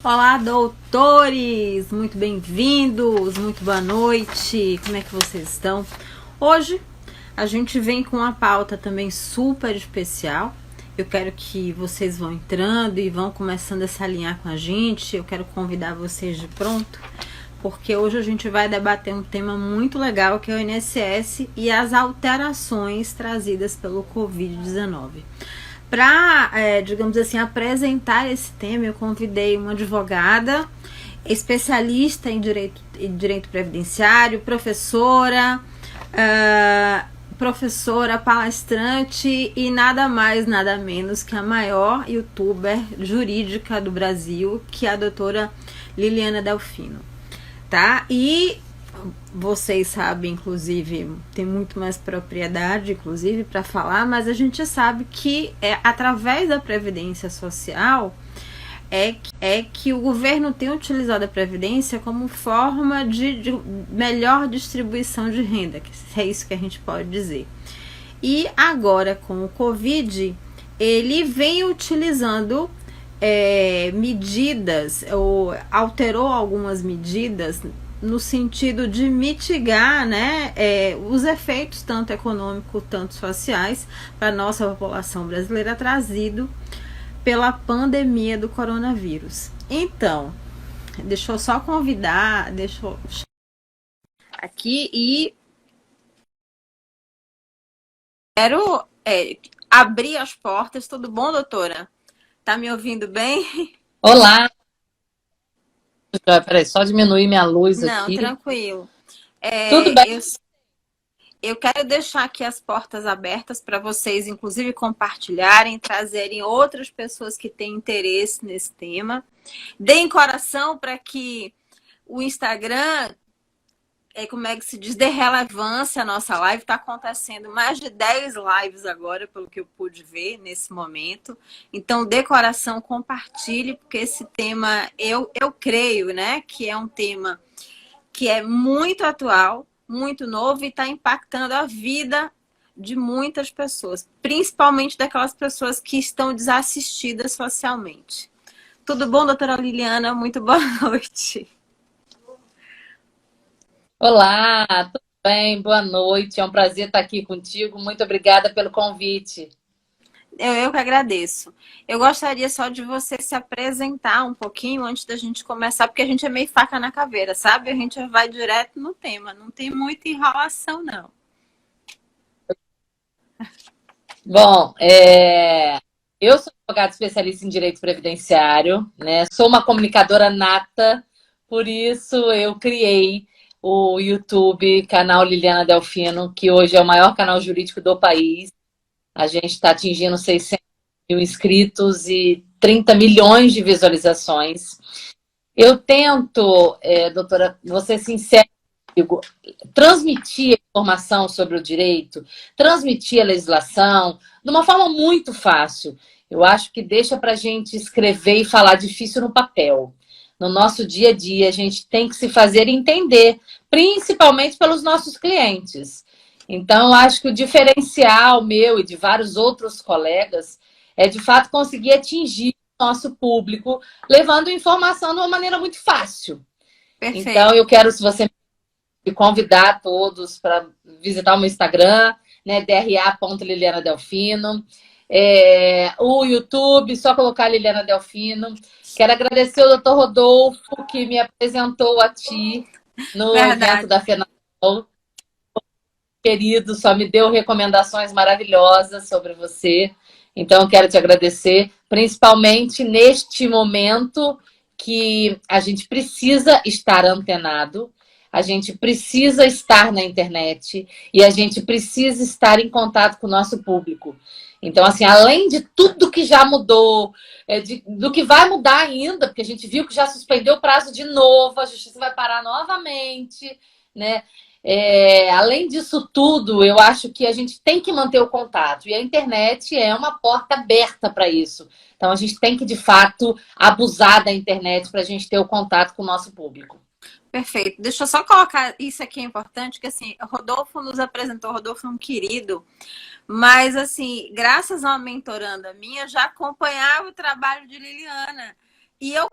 Olá, doutores! Muito bem-vindos, muito boa noite, como é que vocês estão? Hoje a gente vem com uma pauta também super especial. Eu quero que vocês vão entrando e vão começando a se alinhar com a gente. Eu quero convidar vocês de pronto, porque hoje a gente vai debater um tema muito legal, que é o INSS e as alterações trazidas pelo Covid-19. Para, digamos assim, apresentar esse tema, eu convidei uma advogada, especialista em direito previdenciário, professora, palestrante e nada mais, nada menos que a maior youtuber jurídica do Brasil, que é a doutora Liliana Delfino, tá? E vocês sabem, inclusive, tem muito mais propriedade, inclusive, para falar, mas a gente sabe que através da Previdência Social é que o governo tem utilizado a Previdência como forma de melhor distribuição de renda, que é isso que a gente pode dizer. E agora, com o Covid, ele vem utilizando medidas, ou alterou algumas medidas no sentido de mitigar, né, os efeitos tanto econômicos, tanto sociais para a nossa população brasileira trazido pela pandemia do coronavírus. Então, deixa eu só convidar, deixa eu aqui e quero abrir as portas. Tudo bom, doutora? Tá me ouvindo bem? Olá! Peraí, só diminuir minha luz Não, aqui. tranquilo. Tudo bem? Eu quero deixar aqui as portas abertas para vocês, inclusive, compartilharem, trazerem outras pessoas que têm interesse nesse tema. Deem coração para que o Instagram, como é que se diz, dê relevância à nossa live. Está acontecendo mais de 10 lives agora, pelo que eu pude ver nesse momento. Então, dê coração, compartilhe, porque esse tema, eu creio, né, que é um tema que é muito atual, muito novo e está impactando a vida de muitas pessoas, principalmente daquelas pessoas que estão desassistidas socialmente. Tudo bom, doutora Liliana? Muito boa noite. Olá, tudo bem? Boa noite. É um prazer estar aqui contigo. Muito obrigada pelo convite. Eu que agradeço. Eu gostaria só de você se apresentar um pouquinho antes da gente começar, porque a gente é meio faca na caveira, sabe? A gente vai direto no tema, não tem muita enrolação, não. Bom, eu sou advogada especialista em direito previdenciário, né? Sou uma comunicadora nata, por isso eu criei o YouTube, canal Liliana Delfino, que hoje é o maior canal jurídico do país. A gente está atingindo 600 mil inscritos e 30 milhões de visualizações. Eu tento, doutora, vou ser sincera, transmitir a informação sobre o direito, transmitir a legislação de uma forma muito fácil. Eu acho que deixa para a gente escrever e falar difícil no papel. No nosso dia a dia, a gente tem que se fazer entender, principalmente pelos nossos clientes. Então, eu acho que o diferencial meu e de vários outros colegas é, de fato, conseguir atingir o nosso público, levando informação de uma maneira muito fácil. Perfeito. Então, eu quero, se você me convidar todos para visitar o meu Instagram, né, dra.liliana Delfino. O YouTube, só colocar Liliana Delfino. Quero agradecer ao Dr. Rodolfo, que me apresentou a ti no evento da FENAL. Querido, só me deu recomendações maravilhosas sobre você. Então, quero te agradecer, principalmente neste momento que a gente precisa estar antenado, a gente precisa estar na internet e a gente precisa estar em contato com o nosso público. Então, assim, além de tudo que já mudou, do que vai mudar ainda, porque a gente viu que já suspendeu o prazo de novo, a justiça vai parar novamente, né? Além disso tudo, eu acho que a gente tem que manter o contato. E a internet é uma porta aberta para isso. Então, a gente tem que, de fato, abusar da internet para a gente ter o contato com o nosso público. Perfeito. Deixa eu só colocar isso aqui, é importante, que assim, o Rodolfo nos apresentou, o Rodolfo é um querido, mas assim, graças a uma mentoranda minha, já acompanhava o trabalho de Liliana. E eu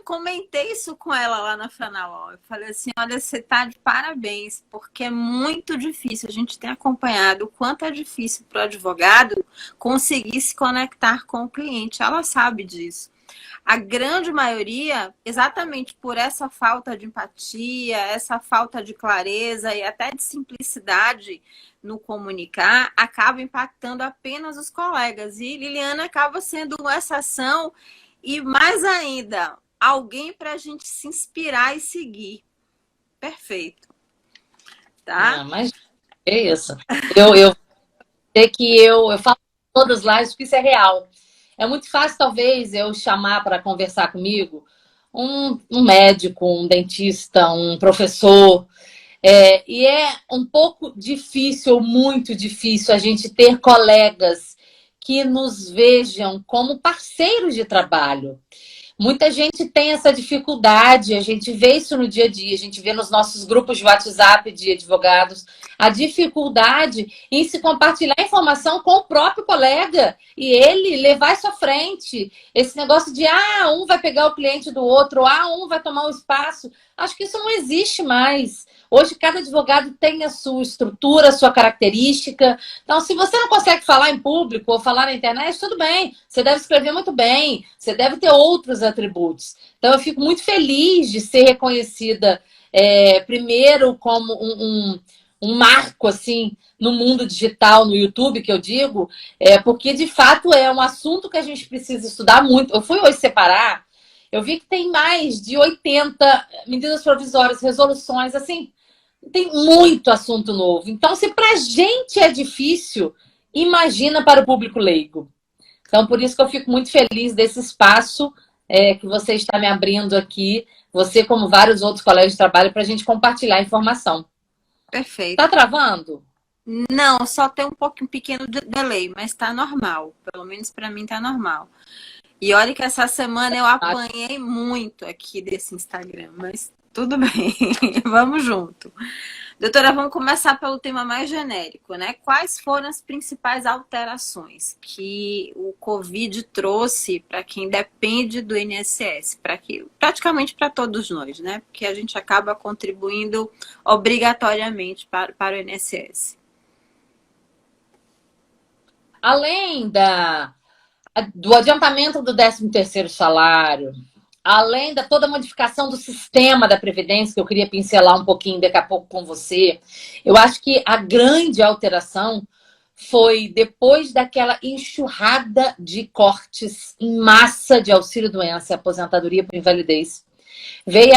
comentei isso com ela lá na Fanaol. Eu falei assim, olha, você tá de parabéns, porque é muito difícil. A gente tem acompanhado o quanto é difícil para o advogado conseguir se conectar com o cliente. Ela sabe disso. A grande maioria, exatamente por essa falta de empatia, essa falta de clareza e até de simplicidade no comunicar, acaba impactando apenas os colegas. E Liliana acaba sendo uma exceção e, mais ainda, alguém para a gente se inspirar e seguir. Perfeito. Tá? Não, mas é isso. Eu sei que eu falo todas as lives porque isso é real. É muito fácil, talvez, eu chamar para conversar comigo um médico, um dentista, um professor. E é um pouco difícil, muito difícil, a gente ter colegas que nos vejam como parceiros de trabalho. Muita gente tem essa dificuldade, a gente vê isso no dia a dia, a gente vê nos nossos grupos de WhatsApp de advogados, a dificuldade em se compartilhar informação com o próprio colega e ele levar isso à frente. Esse negócio de, um vai pegar o cliente do outro, um vai tomar o espaço. Acho que isso não existe mais. Hoje, cada advogado tem a sua estrutura, a sua característica. Então, se você não consegue falar em público ou falar na internet, tudo bem. Você deve escrever muito bem. Você deve ter outros atributos. Então, eu fico muito feliz de ser reconhecida, primeiro, como um marco, assim, no mundo digital, no YouTube, que eu digo, porque, de fato, é um assunto que a gente precisa estudar muito. Eu fui hoje separar, eu vi que tem mais de 80 medidas provisórias, resoluções, assim, tem muito assunto novo. Então, se para a gente é difícil, imagina para o público leigo. Então, por isso que eu fico muito feliz desse espaço que você está me abrindo aqui, você como vários outros colegas de trabalho, para a gente compartilhar informação. Perfeito. Tá travando? Não, só tem um pequeno delay, mas tá normal. Pelo menos para mim tá normal. E olha que essa semana eu apanhei muito aqui desse Instagram, mas tudo bem, vamos junto. Doutora, vamos começar pelo tema mais genérico, né? Quais foram as principais alterações que o Covid trouxe para quem depende do INSS? Praticamente para todos nós, né? Porque a gente acaba contribuindo obrigatoriamente para o INSS. Além do adiantamento do 13º salário, além da toda a modificação do sistema da Previdência, que eu queria pincelar um pouquinho daqui a pouco com você, eu acho que a grande alteração foi depois daquela enxurrada de cortes em massa de auxílio-doença e aposentadoria por invalidez. Veio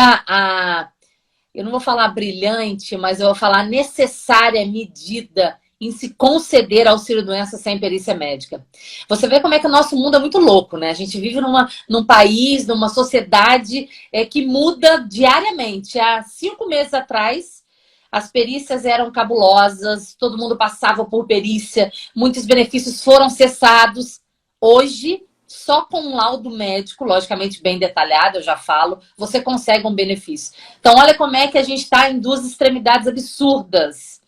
eu não vou falar brilhante, mas eu vou falar necessária medida em se conceder auxílio-doença sem perícia médica. Você vê como é que o nosso mundo é muito louco, né? A gente vive num país, numa sociedade que muda diariamente. Há 5 meses atrás, as perícias eram cabulosas, todo mundo passava por perícia, muitos benefícios foram cessados. Hoje, só com um laudo médico, logicamente bem detalhado, eu já falo, você consegue um benefício. Então, olha como é que a gente está em duas extremidades absurdas.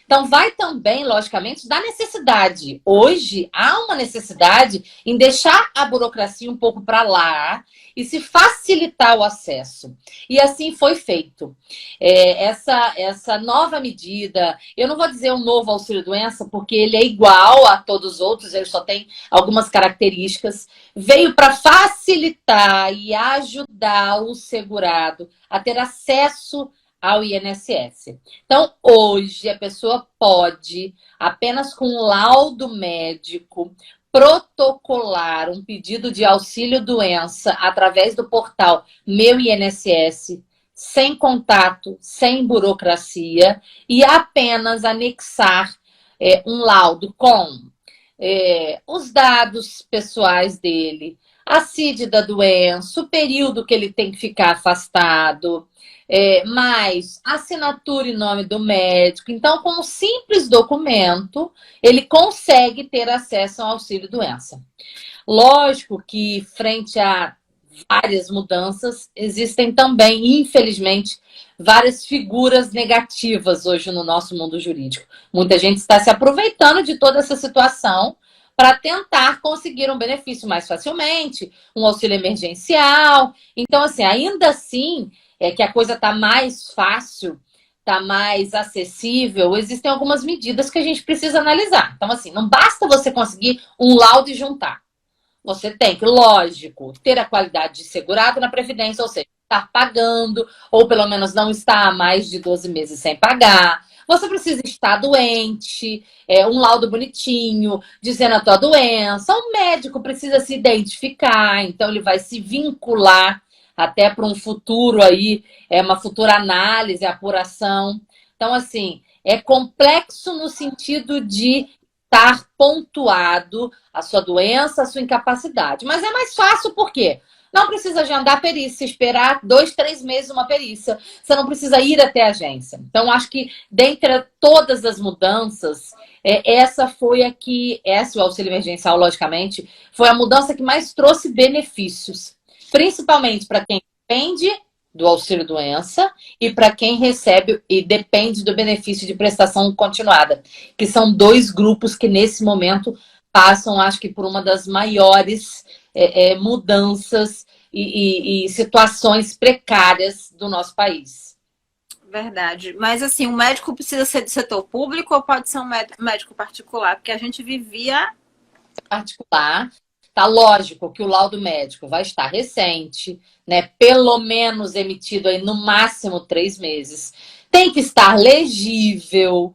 Então, vai também, logicamente, da necessidade. Hoje, há uma necessidade em deixar a burocracia um pouco para lá e se facilitar o acesso. E assim foi feito. Essa nova medida, eu não vou dizer um novo auxílio-doença, porque ele é igual a todos os outros, ele só tem algumas características, veio para facilitar e ajudar o segurado a ter acesso ao INSS. Então, hoje, a pessoa pode, apenas com um laudo médico, protocolar um pedido de auxílio-doença através do portal Meu INSS, sem contato, sem burocracia, e apenas anexar um laudo com os dados pessoais dele, a CID da doença, o período que ele tem que ficar afastado, mais assinatura e nome do médico. Então, com um simples documento, ele consegue ter acesso ao auxílio-doença. Lógico que, frente a várias mudanças, existem também, infelizmente, várias figuras negativas hoje no nosso mundo jurídico. Muita gente está se aproveitando de toda essa situação para tentar conseguir um benefício mais facilmente, um auxílio emergencial. Então, assim, ainda assim, é que a coisa está mais fácil, está mais acessível, existem algumas medidas que a gente precisa analisar. Então, assim, não basta você conseguir um laudo e juntar. Você tem que, lógico, ter a qualidade de segurado na Previdência, ou seja, estar pagando, ou pelo menos não estar há mais de 12 meses sem pagar. Você precisa estar doente, um laudo bonitinho, dizendo a tua doença. O médico precisa se identificar, então ele vai se vincular até para um futuro aí, uma futura análise, apuração. Então, assim, é complexo no sentido de estar pontuado a sua doença, a sua incapacidade. Mas é mais fácil por quê? Não precisa agendar perícia, esperar 2, 3 meses uma perícia. Você não precisa ir até a agência. Então, acho que dentre todas as mudanças, essa foi a que, o auxílio emergencial, logicamente, foi a mudança que mais trouxe benefícios. Principalmente para quem depende do auxílio-doença e para quem recebe e depende do benefício de prestação continuada, que são 2 grupos que, nesse momento, passam, acho que, por uma das maiores mudanças e situações precárias do nosso país. Verdade. Mas, assim, o médico precisa ser do setor público ou pode ser um médico particular? Porque a gente vivia... Particular. Tá lógico que o laudo médico vai estar recente, né? Pelo menos emitido aí no máximo 3 meses. Tem que estar legível.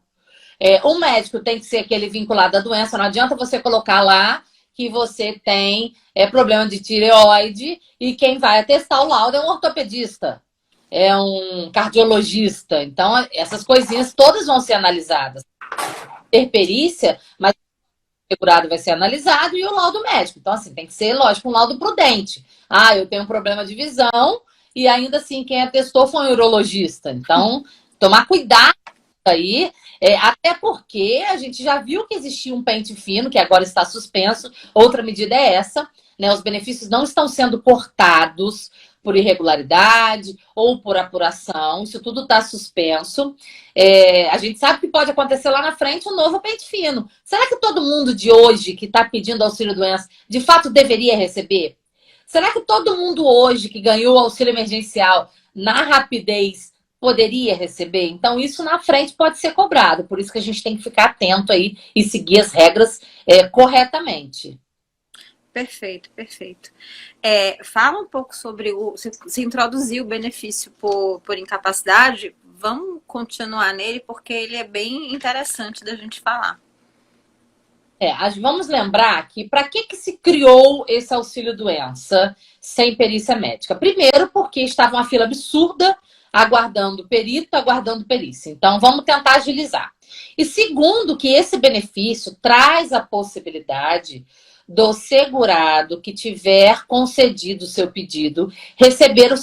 O médico tem que ser aquele vinculado à doença. Não adianta você colocar lá que você tem problema de tireoide e quem vai atestar o laudo é um ortopedista, é um cardiologista. Então, essas coisinhas todas vão ser analisadas. Ter perícia, mas o segurado vai ser analisado e o laudo médico. Então, assim, tem que ser, lógico, um laudo prudente. Ah, eu tenho um problema de visão e ainda assim quem atestou foi um urologista. Então, tomar cuidado aí, até porque a gente já viu que existia um pente fino, que agora está suspenso. Outra medida é essa, né? Os benefícios não estão sendo cortados por irregularidade ou por apuração, isso tudo está suspenso. A gente sabe que pode acontecer lá na frente um novo pente fino. Será que todo mundo de hoje que está pedindo auxílio-doença de fato deveria receber? Será que todo mundo hoje que ganhou o auxílio emergencial na rapidez poderia receber? Então, isso na frente pode ser cobrado. Por isso que a gente tem que ficar atento aí e seguir as regras corretamente. Perfeito, perfeito. Fala um pouco sobre se introduzir o benefício por incapacidade. Vamos continuar nele, porque ele é bem interessante da gente falar. Vamos lembrar que para que se criou esse auxílio-doença sem perícia médica? Primeiro, porque estava uma fila absurda aguardando perito, aguardando perícia. Então, vamos tentar agilizar. E segundo, que esse benefício traz a possibilidade do segurado que tiver concedido o seu pedido receber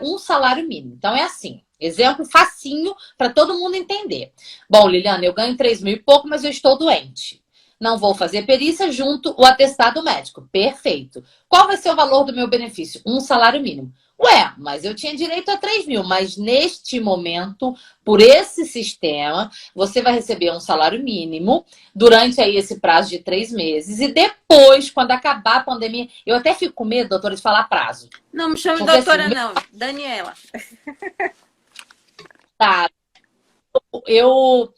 um salário mínimo. Então, é assim, exemplo facinho para todo mundo entender. Bom, Liliana, eu ganho 3 mil e pouco, mas eu estou doente. Não vou fazer perícia junto o atestado médico. Perfeito. Qual vai ser o valor do meu benefício? Um salário mínimo. Ué, mas eu tinha direito a 3 mil. Mas neste momento, por esse sistema, você vai receber um salário mínimo durante aí esse prazo de 3 meses. E depois, quando acabar a pandemia... Eu até fico com medo, doutora, de falar prazo. Não me chame de doutora, assim, não. Daniela. Tá. Eu,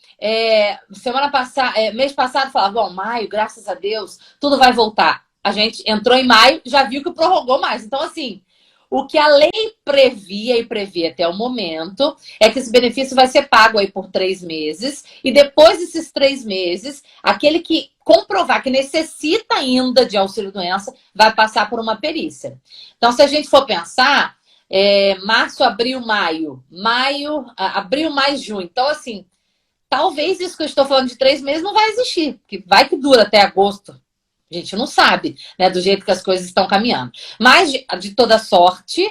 semana passada, mês passado, falava, bom, maio, graças a Deus, tudo vai voltar. A gente entrou em maio, já viu que prorrogou mais. Então, assim, o que a lei previa e prevê até o momento é que esse benefício vai ser pago aí por 3 meses. E depois desses 3 meses, aquele que comprovar que necessita ainda de auxílio-doença vai passar por uma perícia. Então, se a gente for pensar... março, abril, maio. Abril, mais junho. Então, assim, talvez isso que eu estou falando de 3 meses não vai existir. Porque vai que dura até agosto. A gente não sabe, né? Do jeito que as coisas estão caminhando. Mas, de toda sorte,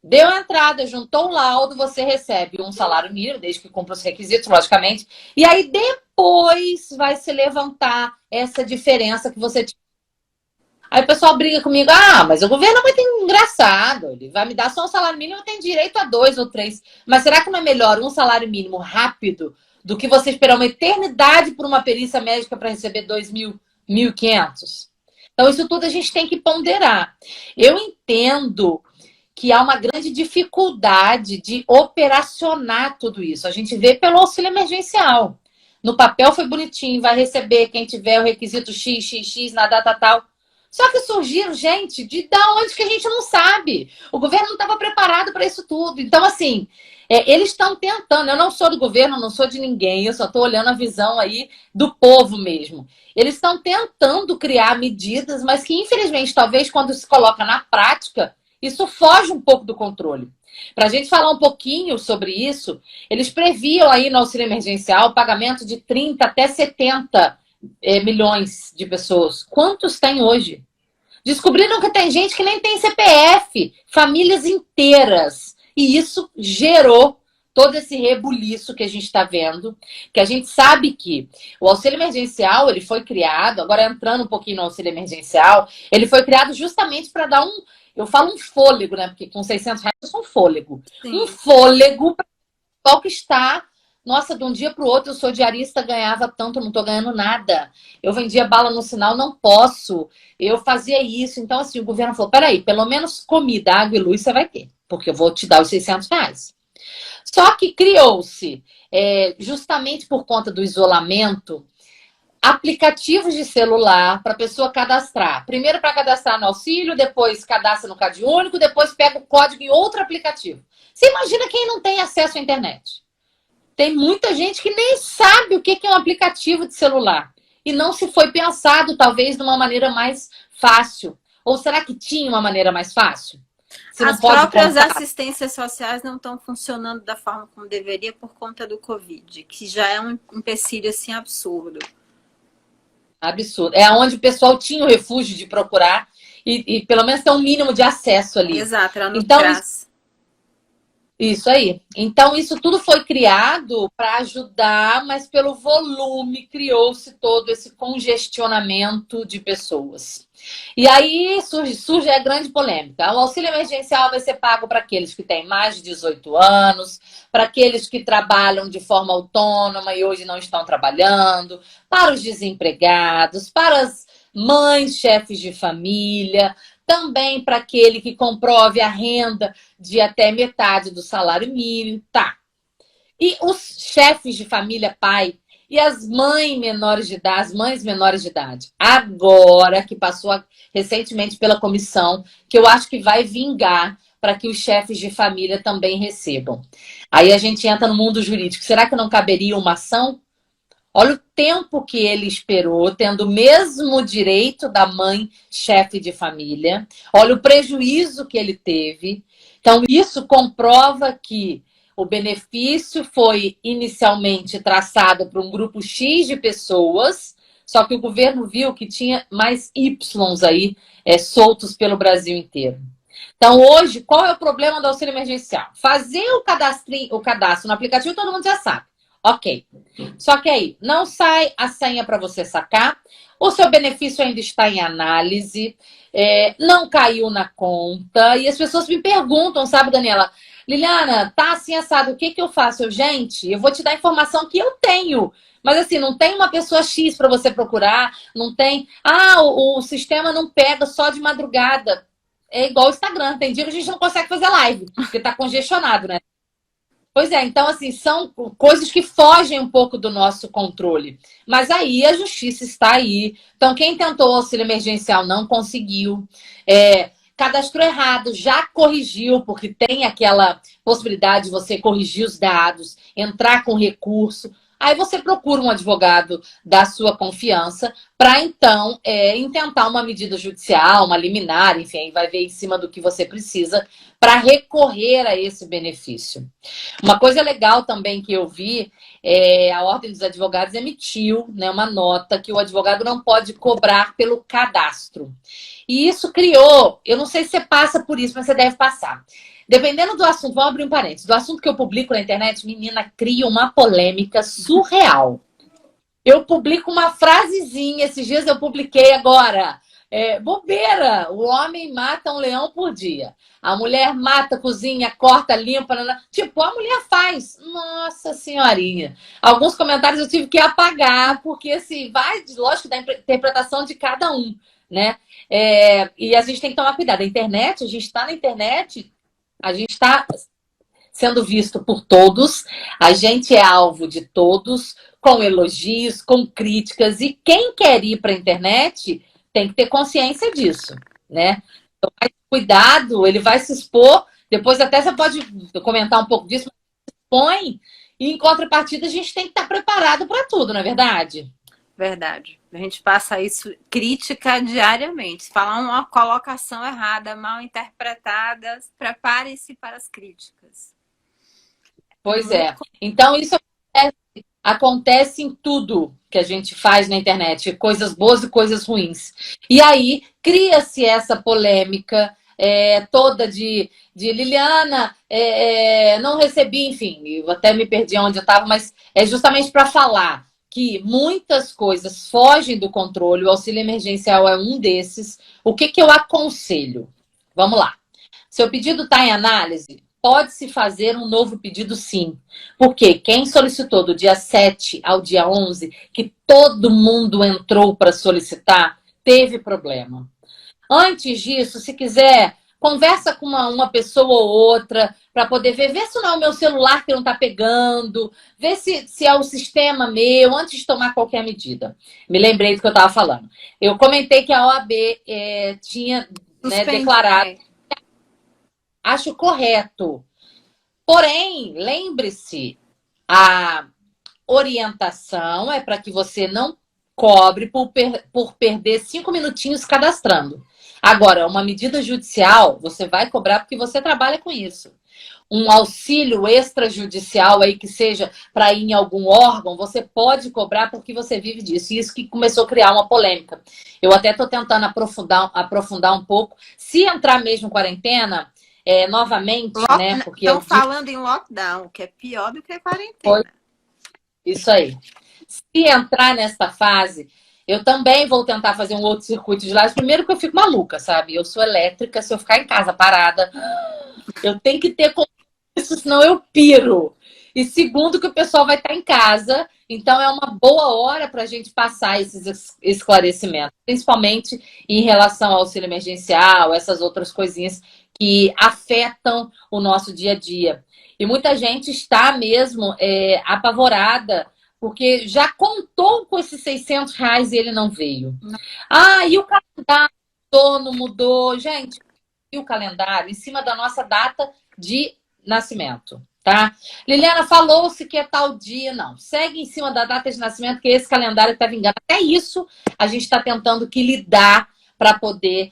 deu a entrada, juntou o laudo, você recebe um salário mínimo, desde que cumpra os requisitos, logicamente. E aí, depois, vai se levantar essa diferença que você tinha. Aí o pessoal briga comigo, mas o governo é muito engraçado, ele vai me dar só um salário mínimo, eu tenho direito a 2 ou 3. Mas será que não é melhor um salário mínimo rápido do que você esperar uma eternidade por uma perícia médica para receber 2 mil? 1.500? Então, isso tudo a gente tem que ponderar. Eu entendo que há uma grande dificuldade de operacionar tudo isso. A gente vê pelo auxílio emergencial. No papel foi bonitinho, vai receber quem tiver o requisito XXX na data tal. Só que surgiram, gente, de da onde que a gente não sabe. O governo não estava preparado para isso tudo. Então, assim, eles estão tentando. Eu não sou do governo, não sou de ninguém. Eu só estou olhando a visão aí do povo mesmo. Eles estão tentando criar medidas, mas que, infelizmente, talvez quando se coloca na prática, isso foge um pouco do controle. Para a gente falar um pouquinho sobre isso, eles previam aí no auxílio emergencial o pagamento de 30 até 70 milhões de pessoas. Quantos tem hoje? Descobriram que tem gente que nem tem CPF, famílias inteiras. E isso gerou todo esse rebuliço que a gente está vendo, que a gente sabe que o auxílio emergencial, ele foi criado, agora entrando um pouquinho no auxílio emergencial, ele foi criado justamente para dar eu falo um fôlego, né? Porque com R$ 600 é um fôlego. Sim. Um fôlego para o pessoal que está... Nossa, de um dia para o outro, eu sou diarista, ganhava tanto, não estou ganhando nada. Eu vendia bala no sinal, não posso. Eu fazia isso. Então, assim, o governo falou, peraí, pelo menos comida, água e luz você vai ter, porque eu vou te dar os R$ 600. Só que criou-se, justamente por conta do isolamento, aplicativos de celular para a pessoa cadastrar. Primeiro para cadastrar no auxílio, depois cadastra no CadÚnico, depois pega o código em outro aplicativo. Você imagina quem não tem acesso à internet? Tem muita gente que nem sabe o que é um aplicativo de celular. E não se foi pensado, talvez, de uma maneira mais fácil. Ou será que tinha uma maneira mais fácil? As próprias assistências sociais não estão funcionando da forma como deveria por conta do Covid, que já é um empecilho assim absurdo. Absurdo. É onde o pessoal tinha o refúgio de procurar e pelo menos ter um mínimo de acesso ali. Exato, era no então, CRAS. Isso aí. Então, isso tudo foi criado para ajudar, mas pelo volume criou-se todo esse congestionamento de pessoas. E aí surge a grande polêmica. O auxílio emergencial vai ser pago para aqueles que têm mais de 18 anos, para aqueles que trabalham de forma autônoma e hoje não estão trabalhando, para os desempregados, para as mães, chefes de família, também para aquele que comprove a renda de até metade do salário mínimo, tá. E os chefes de família, pai, e as mães menores de idade, agora que passou recentemente pela comissão, que eu acho que vai vingar para que os chefes de família também recebam. Aí a gente entra no mundo jurídico. Será que não caberia uma ação? Olha o tempo que ele esperou, tendo o mesmo direito da mãe chefe de família. Olha o prejuízo que ele teve. Então, isso comprova que o benefício foi inicialmente traçado para um grupo X de pessoas, só que o governo viu que tinha mais Ys aí soltos pelo Brasil inteiro. Então, hoje, qual é o problema do auxílio emergencial? Fazer o cadastro no aplicativo, todo mundo já sabe. Ok. Só que aí, não sai a senha para você sacar, o seu benefício ainda está em análise, não caiu na conta, e as pessoas me perguntam, sabe, Daniela? Liliana, tá assim assado, o que eu faço? Gente, eu vou te dar a informação que eu tenho. Mas assim, não tem uma pessoa X para você procurar, não tem... o sistema não pega só de madrugada. É igual o Instagram, tem dia que a gente não consegue fazer live, porque tá congestionado, né? Pois é, então assim, são coisas que fogem um pouco do nosso controle. Mas aí a justiça está aí. Então quem tentou o auxílio emergencial não conseguiu. Cadastrou errado, já corrigiu, porque tem aquela possibilidade de você corrigir os dados, entrar com recurso. Aí você procura um advogado da sua confiança para, então, intentar uma medida judicial, uma liminar, enfim, aí vai ver em cima do que você precisa para recorrer a esse benefício. Uma coisa legal também que eu vi, a Ordem dos Advogados emitiu, né, uma nota que o advogado não pode cobrar pelo cadastro. E isso criou, eu não sei se você passa por isso, mas você deve passar. Dependendo do assunto, vamos abrir um parênteses, do assunto que eu publico na internet, menina, cria uma polêmica surreal. Eu publico uma frasezinha, esses dias eu publiquei agora, Bobeira! O homem mata um leão por dia. A mulher mata, cozinha, corta, limpa. Tipo, a mulher faz. Nossa senhorinha. Alguns comentários eu tive que apagar, porque assim, vai, lógico, da interpretação de cada um, né? E a gente tem que tomar cuidado. A internet, a gente está na internet, a gente está sendo visto por todos, a gente é alvo de todos, com elogios, com críticas, e quem quer ir para a internet tem que ter consciência disso, né? Então, mais cuidado, ele vai se expor, depois até você pode comentar um pouco disso, mas expõe, e em contrapartida a gente tem que estar preparado para tudo, não é verdade? Verdade. A gente passa isso, crítica diariamente. Se falar uma colocação errada, mal interpretada, prepare-se para as críticas. Pois é. Então, isso acontece em tudo que a gente faz na internet, coisas boas e coisas ruins. E aí, cria-se essa polêmica toda de Liliana, não recebi, enfim, eu até me perdi onde eu estava, mas é justamente para falar que muitas coisas fogem do controle, o auxílio emergencial é um desses. O que eu aconselho? Vamos lá. Seu pedido está em análise? Pode-se fazer um novo pedido, sim. Porque quem solicitou do dia 7 ao dia 11, que todo mundo entrou para solicitar, teve problema. Antes disso, se quiser, conversa com uma pessoa ou outra para poder ver se não é o meu celular que não está pegando, ver se é o sistema meu, antes de tomar qualquer medida. Me lembrei do que eu estava falando. Eu comentei que a OAB tinha declarado. Acho correto. Porém, lembre-se, a orientação é para que você não cobre por perder 5 minutinhos cadastrando. Agora, uma medida judicial, você vai cobrar porque você trabalha com isso. Um auxílio extrajudicial aí que seja para ir em algum órgão, você pode cobrar porque você vive disso. E isso que começou a criar uma polêmica. Eu até estou tentando aprofundar um pouco. Se entrar mesmo em quarentena, novamente, né? Porque estão falando em lockdown, que é pior do que quarentena. Foi isso aí. Se entrar nessa fase, eu também vou tentar fazer um outro circuito de lajes. Primeiro que eu fico maluca, sabe? Eu sou elétrica, se eu ficar em casa parada, eu tenho que ter isso, senão eu piro. E segundo que o pessoal vai estar em casa, então é uma boa hora para a gente passar esses esclarecimentos, principalmente em relação ao auxílio emergencial, essas outras coisinhas que afetam o nosso dia a dia. E muita gente está mesmo apavorada, porque já contou com esses R$ 600 e ele não veio. E o calendário não mudou. Gente, e o calendário em cima da nossa data de nascimento, tá? Liliana, falou-se que é tal dia. Não, segue em cima da data de nascimento, que esse calendário está vingando. Até isso a gente está tentando que lidar para poder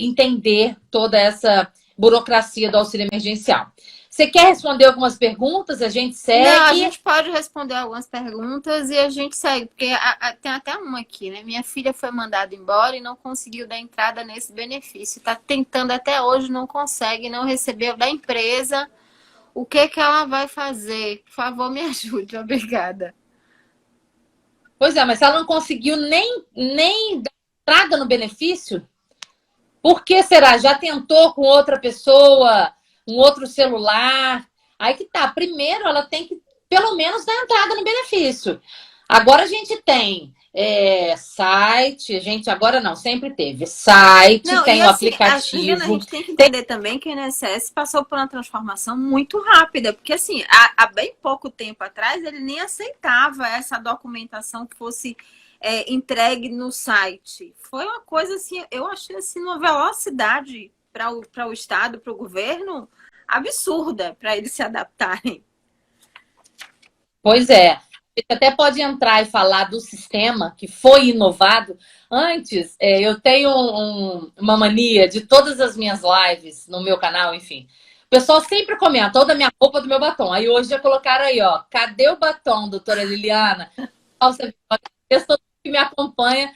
entender toda essa burocracia do auxílio emergencial. Você quer responder algumas perguntas? A gente segue? Não, a gente pode responder algumas perguntas e a gente segue, porque tem até uma aqui, né? Minha filha foi mandada embora e não conseguiu dar entrada nesse benefício. Está tentando até hoje, não consegue, não recebeu da empresa. O que ela vai fazer? Por favor, me ajude. Obrigada. Pois é, mas ela não conseguiu nem dar entrada no benefício? Por que será? Já tentou com outra pessoa, um outro celular? Aí que tá. Primeiro, ela tem que, pelo menos, dar entrada no benefício. Agora a gente tem site, agora não, sempre teve site, tem o aplicativo. A gente tem que entender também que o INSS passou por uma transformação muito rápida, porque assim, há bem pouco tempo atrás ele nem aceitava essa documentação que fosse entregue no site. Foi uma coisa assim, eu achei assim, uma velocidade para o Estado, para o governo, absurda para eles se adaptarem. Pois é. Você até pode entrar e falar do sistema que foi inovado. Antes, eu tenho uma mania de todas as minhas lives no meu canal, enfim. O pessoal sempre comenta, ou da minha roupa, do meu batom. Aí hoje já colocaram aí, ó, cadê o batom, doutora Liliana? A pessoa que me acompanha,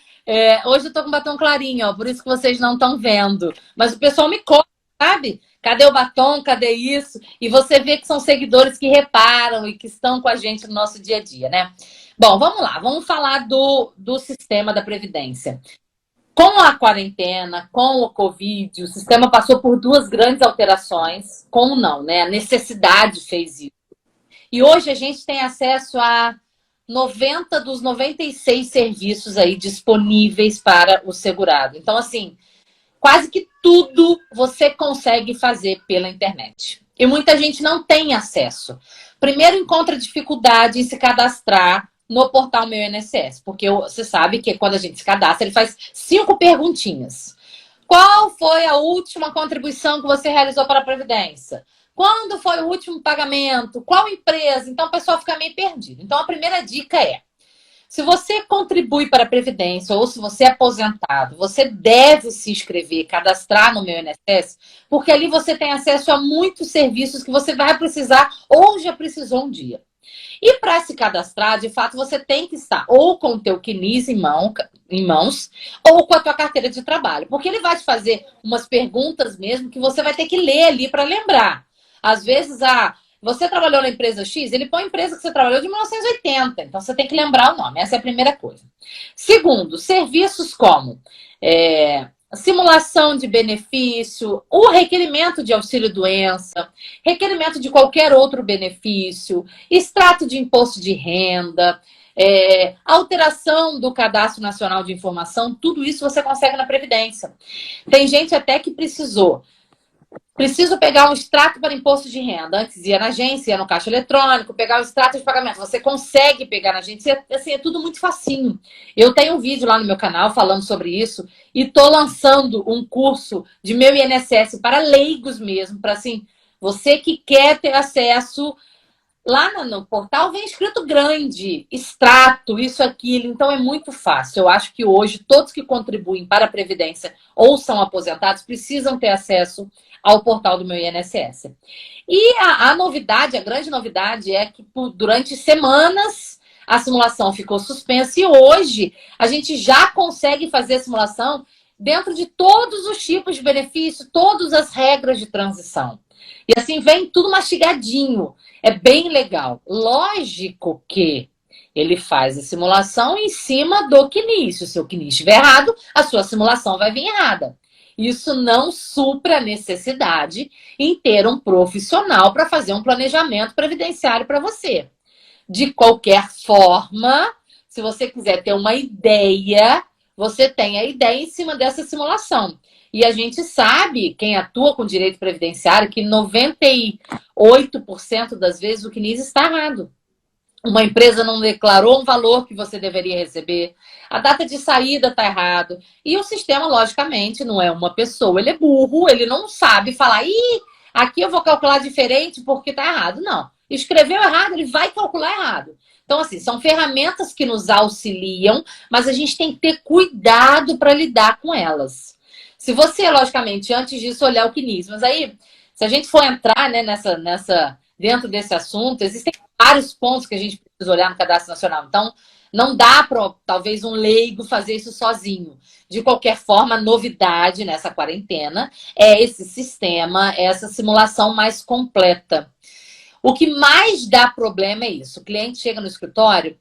hoje eu tô com batom clarinho, ó, por isso que vocês não estão vendo. Mas o pessoal me cobra, sabe? Cadê o batom? Cadê isso? E você vê que são seguidores que reparam e que estão com a gente no nosso dia a dia, né? Bom, vamos lá. Vamos falar do sistema da Previdência. Com a quarentena, com o Covid, o sistema passou por duas grandes alterações. Como não, né? A necessidade fez isso. E hoje a gente tem acesso a 90 dos 96 serviços aí disponíveis para o segurado. Então, assim, quase que tudo você consegue fazer pela internet. E muita gente não tem acesso. Primeiro, encontra dificuldade em se cadastrar no portal Meu INSS, porque você sabe que quando a gente se cadastra, ele faz 5 perguntinhas. Qual foi a última contribuição que você realizou para a Previdência? Quando foi o último pagamento? Qual empresa? Então, o pessoal fica meio perdido. Então, a primeira dica é: se você contribui para a Previdência ou se você é aposentado, você deve se inscrever, cadastrar no Meu INSS, porque ali você tem acesso a muitos serviços que você vai precisar ou já precisou um dia. E para se cadastrar, de fato, você tem que estar ou com o teu CNIS em mãos ou com a tua carteira de trabalho, porque ele vai te fazer umas perguntas mesmo que você vai ter que ler ali para lembrar. Às vezes, você trabalhou na empresa X, ele põe a empresa que você trabalhou de 1980, então você tem que lembrar o nome, essa é a primeira coisa. Segundo, serviços como simulação de benefício, o requerimento de auxílio-doença, requerimento de qualquer outro benefício, extrato de imposto de renda, alteração do Cadastro Nacional de Informação, tudo isso você consegue na Previdência. Tem gente até que preciso pegar um extrato para imposto de renda. Antes ia na agência, ia no caixa eletrônico, pegar o extrato de pagamento. Você consegue pegar na agência, assim, é tudo muito facinho. Eu tenho um vídeo lá no meu canal falando sobre isso e tô lançando um curso de Meu INSS para leigos mesmo, para assim, você que quer ter acesso. Lá no portal vem escrito grande, extrato, isso, aquilo. Então é muito fácil. Eu acho que hoje todos que contribuem para a Previdência ou são aposentados precisam ter acesso ao portal do Meu INSS. E a novidade, a grande novidade é que durante semanas a simulação ficou suspensa e hoje a gente já consegue fazer a simulação dentro de todos os tipos de benefício, todas as regras de transição. E assim vem tudo mastigadinho. É bem legal. Lógico que ele faz a simulação em cima do CNIS. Se o seu CNIS estiver errado, a sua simulação vai vir errada. Isso não supra a necessidade em ter um profissional para fazer um planejamento previdenciário para você. De qualquer forma, se você quiser ter uma ideia, você tem a ideia em cima dessa simulação. E a gente sabe, quem atua com direito previdenciário, que 98% das vezes o CNIS está errado. Uma empresa não declarou um valor que você deveria receber, a data de saída está errado. E o sistema, logicamente, não é uma pessoa, ele é burro, ele não sabe falar, aqui eu vou calcular diferente porque está errado. Não, escreveu errado, ele vai calcular errado. Então, assim, são ferramentas que nos auxiliam, mas a gente tem que ter cuidado para lidar com elas. Se você, logicamente, antes disso, olhar o CNIS, mas aí, se a gente for entrar, né, dentro desse assunto, existem vários pontos que a gente precisa olhar no Cadastro Nacional. Então, não dá para, talvez, um leigo fazer isso sozinho. De qualquer forma, a novidade nessa quarentena é esse sistema, essa simulação mais completa. O que mais dá problema é isso. O cliente chega no escritório,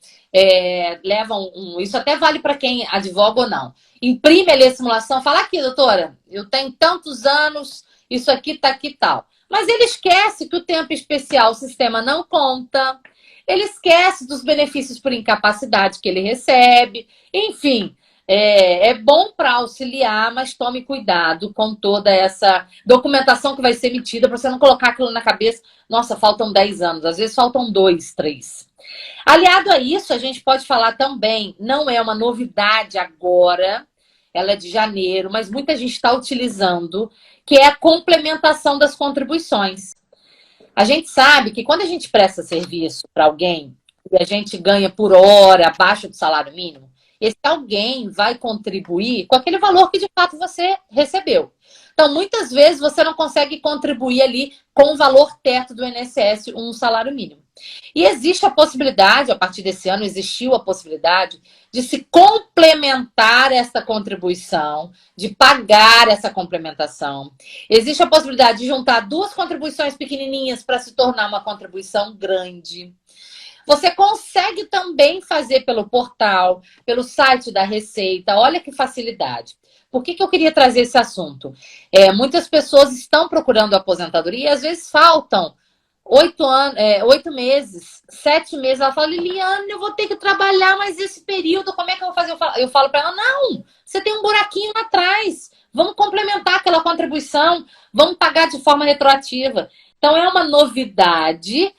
leva isso até vale para quem advoga ou não. Imprime ali a simulação, fala aqui, doutora, eu tenho tantos anos, isso aqui tá aqui e tal. Mas ele esquece que o tempo especial o sistema não conta, ele esquece dos benefícios por incapacidade que ele recebe, enfim. É bom para auxiliar, mas tome cuidado com toda essa documentação que vai ser emitida para você não colocar aquilo na cabeça. Nossa, faltam 10 anos, às vezes faltam 2, 3. Aliado a isso, a gente pode falar também, não é uma novidade agora, ela é de janeiro, mas muita gente está utilizando, que é a complementação das contribuições. A gente sabe que quando a gente presta serviço para alguém e a gente ganha por hora abaixo do salário mínimo, esse alguém vai contribuir com aquele valor que de fato você recebeu. Então, muitas vezes você não consegue contribuir ali com o valor teto do INSS, um salário mínimo. E existe a possibilidade, a partir desse ano existiu a possibilidade de se complementar essa contribuição, de pagar essa complementação. Existe a possibilidade de juntar 2 contribuições pequenininhas para se tornar uma contribuição grande. Você consegue também fazer pelo portal, pelo site da Receita. Olha que facilidade. Por que eu queria trazer esse assunto? Muitas pessoas estão procurando aposentadoria e às vezes faltam 8 meses, 7 meses. Ela fala, Liliane, eu vou ter que trabalhar, mas esse período, como é que eu vou fazer? Eu falo para ela, não, você tem um buraquinho lá atrás. Vamos complementar aquela contribuição, vamos pagar de forma retroativa. Então, é uma novidade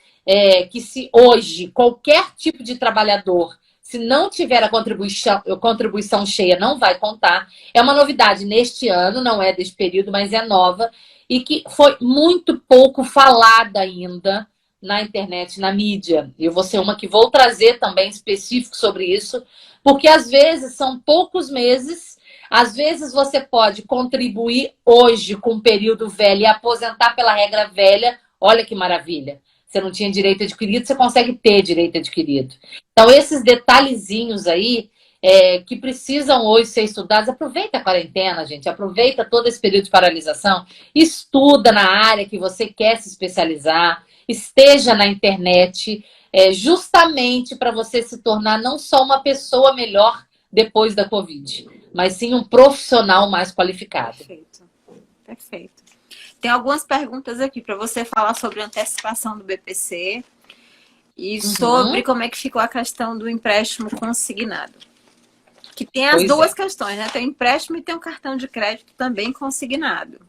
que se hoje qualquer tipo de trabalhador, se não tiver a contribuição cheia, não vai contar. É uma novidade neste ano, não é deste período, mas é nova e que foi muito pouco falada ainda na internet, na mídia. Eu vou ser uma que vou trazer também específico sobre isso, porque às vezes são poucos meses, às vezes você pode contribuir hoje com o período velho e aposentar pela regra velha. Olha que maravilha. Você não tinha direito adquirido, você consegue ter direito adquirido. Então, esses detalhezinhos aí que precisam hoje ser estudados, aproveita a quarentena, gente, aproveita todo esse período de paralisação, estuda na área que você quer se especializar, esteja na internet, justamente para você se tornar não só uma pessoa melhor depois da Covid, mas sim um profissional mais qualificado. Perfeito, perfeito. Tem algumas perguntas aqui para você falar sobre antecipação do BPC e sobre como é que ficou a questão do empréstimo consignado. Que tem as duas questões, né? Tem o empréstimo e tem o cartão de crédito também consignado.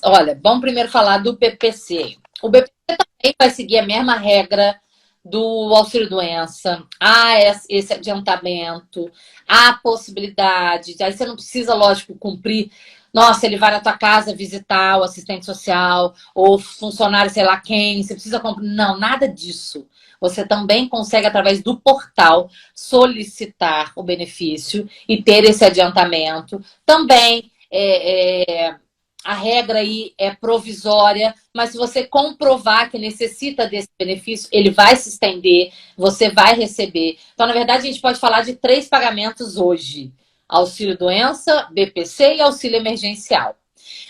Olha, vamos primeiro falar do BPC. O BPC também vai seguir a mesma regra do auxílio-doença. Há esse adiantamento, há a possibilidade. Aí você não precisa, lógico, cumprir. Nossa, ele vai na tua casa visitar o assistente social ou funcionário, sei lá quem. Você precisa cumprir. Não, nada disso. Você também consegue, através do portal, solicitar o benefício e ter esse adiantamento. Também a regra aí é provisória, mas se você comprovar que necessita desse benefício, ele vai se estender, você vai receber. Então, na verdade, a gente pode falar de 3 pagamentos hoje: auxílio-doença, BPC e auxílio emergencial.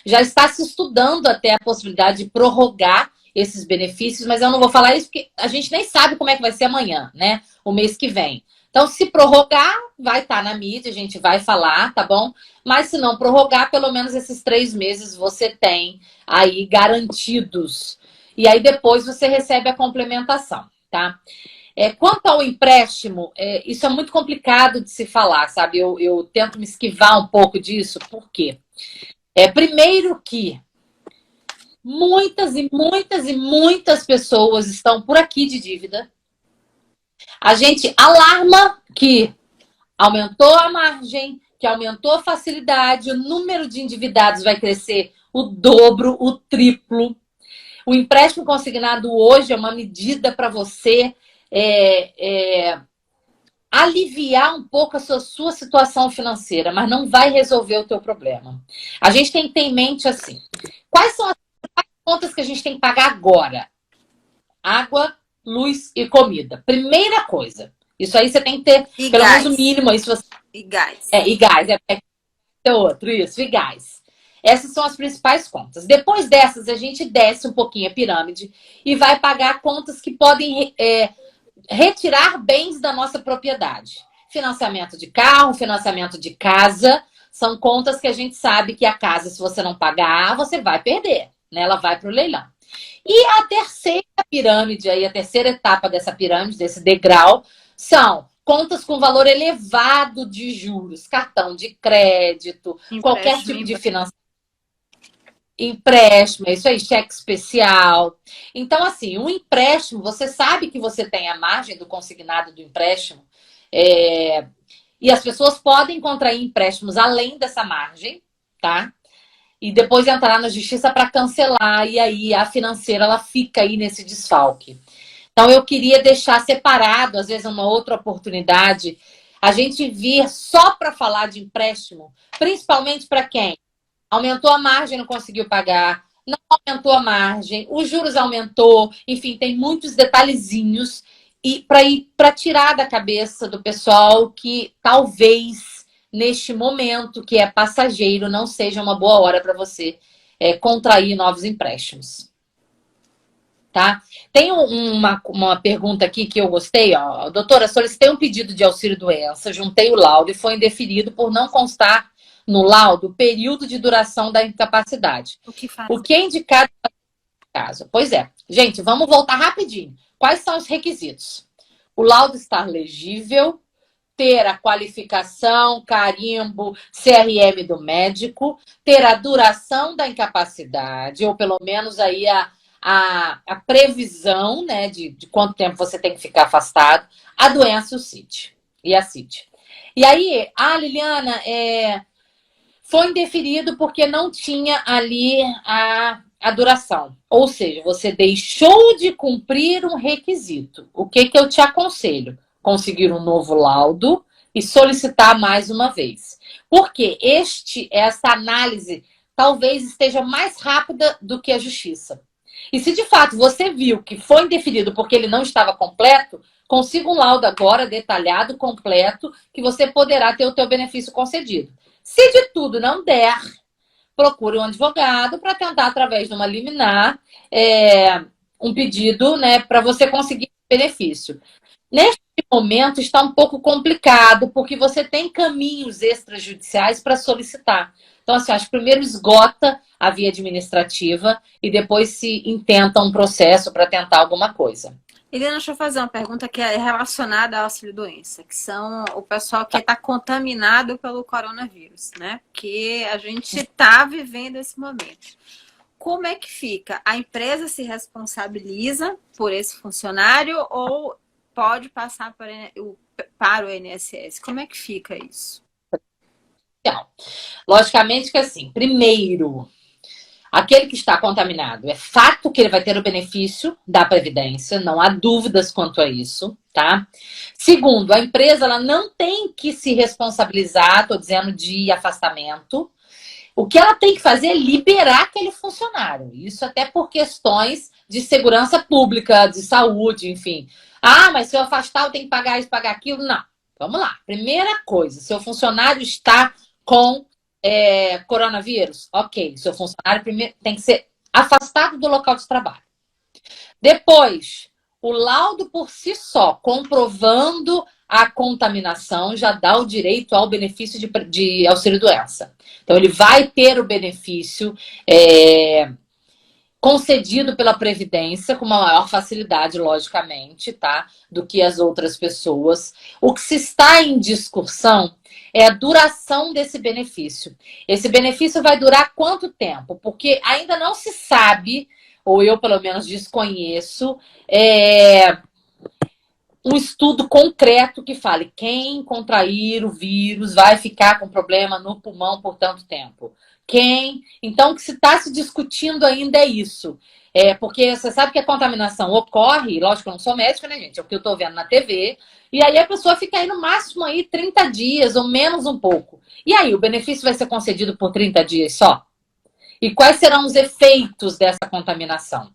Já está se estudando até a possibilidade de prorrogar esses benefícios, mas eu não vou falar isso porque a gente nem sabe como é que vai ser amanhã, né? O mês que vem. Então, se prorrogar, vai estar na mídia, a gente vai falar, tá bom? Mas se não prorrogar, pelo menos esses 3 meses você tem aí garantidos. E aí depois você recebe a complementação, tá? Quanto ao empréstimo, isso é muito complicado de se falar, sabe? Eu tento me esquivar um pouco disso, por quê? Primeiro que muitas e muitas e muitas pessoas estão por aqui de dívida. A gente alarma que aumentou a margem, que aumentou a facilidade, o número de endividados vai crescer o dobro, o triplo. O empréstimo consignado hoje é uma medida para você aliviar um pouco a sua situação financeira, mas não vai resolver o teu problema. A gente tem que ter em mente assim, quais são as contas que a gente tem que pagar agora? Água, luz e comida. Primeira coisa. Isso aí você tem que ter E pelo gás. menos o mínimo. Aí, se você... E gás. E gás. É outro, isso. E gás. Essas são as principais contas. Depois dessas, a gente desce um pouquinho a pirâmide e vai pagar contas que podem retirar bens da nossa propriedade. Financiamento de carro, financiamento de casa. São contas que a gente sabe que a casa, se você não pagar, você vai perder, né? Ela vai para o leilão. E a terceira pirâmide, aí, a terceira etapa dessa pirâmide, desse degrau, são contas com valor elevado de juros, cartão de crédito, qualquer tipo de financiamento. Empréstimo, é isso aí, cheque especial. Então, assim, um empréstimo, você sabe que você tem a margem do consignado do empréstimo, e as pessoas podem contrair empréstimos além dessa margem, tá? E depois entrar na justiça para cancelar, e aí a financeira ela fica aí nesse desfalque. Então, eu queria deixar separado, às vezes, uma outra oportunidade, a gente vir só para falar de empréstimo, principalmente para quem aumentou a margem, não conseguiu pagar, não aumentou a margem, os juros aumentou, enfim, tem muitos detalhezinhos e para tirar da cabeça do pessoal que talvez neste momento que é passageiro não seja uma boa hora para você contrair novos empréstimos. tá? Tem uma pergunta aqui que eu gostei, ó. Doutora, solicitei um pedido de auxílio-doença, juntei o laudo e foi indeferido por não constar no laudo o período de duração da incapacidade. O que faz? O que é indicado no caso? Pois é. Gente, vamos voltar rapidinho. Quais são os requisitos? O laudo estar legível, ter a qualificação, carimbo, CRM do médico, ter a duração da incapacidade, ou pelo menos aí a previsão, né, de quanto tempo você tem que ficar afastado, a doença e o CID. E a CID. E aí, Liliana, foi indeferido porque não tinha ali a duração. Ou seja, você deixou de cumprir um requisito. O que eu te aconselho? Conseguir um novo laudo e solicitar mais uma vez. Porque essa análise talvez esteja mais rápida do que a justiça. E se de fato você viu que foi indeferido porque ele não estava completo, consiga um laudo agora detalhado, completo, que você poderá ter o teu benefício concedido. Se de tudo não der, procure um advogado para tentar, através de uma liminar, um pedido, né, para você conseguir benefício. Neste momento está um pouco complicado, porque você tem caminhos extrajudiciais para solicitar. Então, assim, acho que primeiro esgota a via administrativa e depois se intenta um processo para tentar alguma coisa. Helena, deixa eu fazer uma pergunta que é relacionada ao auxílio-doença, que são o pessoal que está contaminado pelo coronavírus, né? Que a gente está vivendo esse momento. Como é que fica? A empresa se responsabiliza por esse funcionário ou pode passar para o INSS? Como é que fica isso? Logicamente que assim, primeiro, aquele que está contaminado, é fato que ele vai ter o benefício da Previdência, não há dúvidas quanto a isso, tá? Segundo, a empresa ela não tem que se responsabilizar, estou dizendo, de afastamento. O que ela tem que fazer é liberar aquele funcionário. Isso até por questões de segurança pública, de saúde, enfim. Mas se eu afastar, eu tenho que pagar isso, pagar aquilo. Não. Vamos lá. Primeira coisa, seu funcionário está com coronavírus? Ok. Seu funcionário primeiro tem que ser afastado do local de trabalho. Depois, o laudo por si só, comprovando a contaminação, já dá o direito ao benefício de auxílio-doença. Então, ele vai ter o benefício concedido pela Previdência com uma maior facilidade, logicamente, tá? Do que as outras pessoas. O que se está em discussão é a duração desse benefício. Esse benefício vai durar quanto tempo? Porque ainda não se sabe, ou eu pelo menos desconheço, um estudo concreto que fale quem contrair o vírus vai ficar com problema no pulmão por tanto tempo. Então, o que se está se discutindo ainda é isso. Porque você sabe que a contaminação ocorre, lógico que eu não sou médica, né, gente? É o que eu estou vendo na TV. E aí a pessoa fica aí no máximo aí 30 dias ou menos um pouco. E aí, o benefício vai ser concedido por 30 dias só? E quais serão os efeitos dessa contaminação?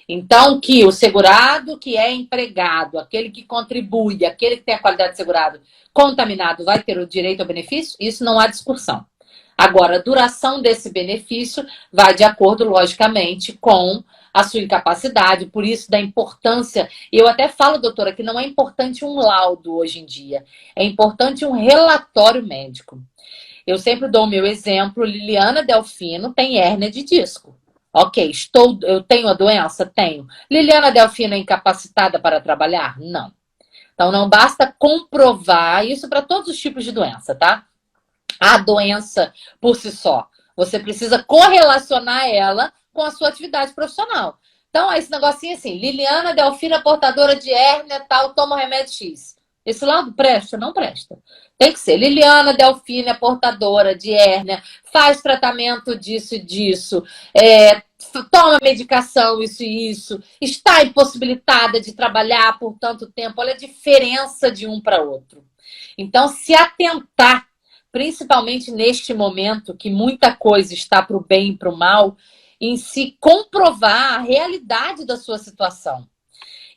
Então, que o segurado que é empregado, aquele que contribui, aquele que tem a qualidade de segurado contaminado vai ter o direito ao benefício? Isso não há discussão. Agora, a duração desse benefício vai de acordo, logicamente, com a sua incapacidade, por isso da importância. Eu até falo, doutora, que não é importante um laudo hoje em dia, é importante um relatório médico. Eu sempre dou o meu exemplo, Liliana Delfino tem hérnia de disco. Ok, eu tenho a doença? Tenho. Liliana Delfino é incapacitada para trabalhar? Não. Então, não basta comprovar isso para todos os tipos de doença, tá? A doença por si só. Você precisa correlacionar ela com a sua atividade profissional. Então, esse negocinho assim, Liliana Delfino é portadora de hérnia, tal, toma remédio X. Esse lado presta? Não presta. Tem que ser Liliana Delfino é portadora de hérnia, faz tratamento disso e disso, toma medicação, isso e isso, está impossibilitada de trabalhar por tanto tempo. Olha a diferença de um para outro. Então, se atentar, principalmente neste momento, que muita coisa está para o bem e para o mal, em se comprovar a realidade da sua situação.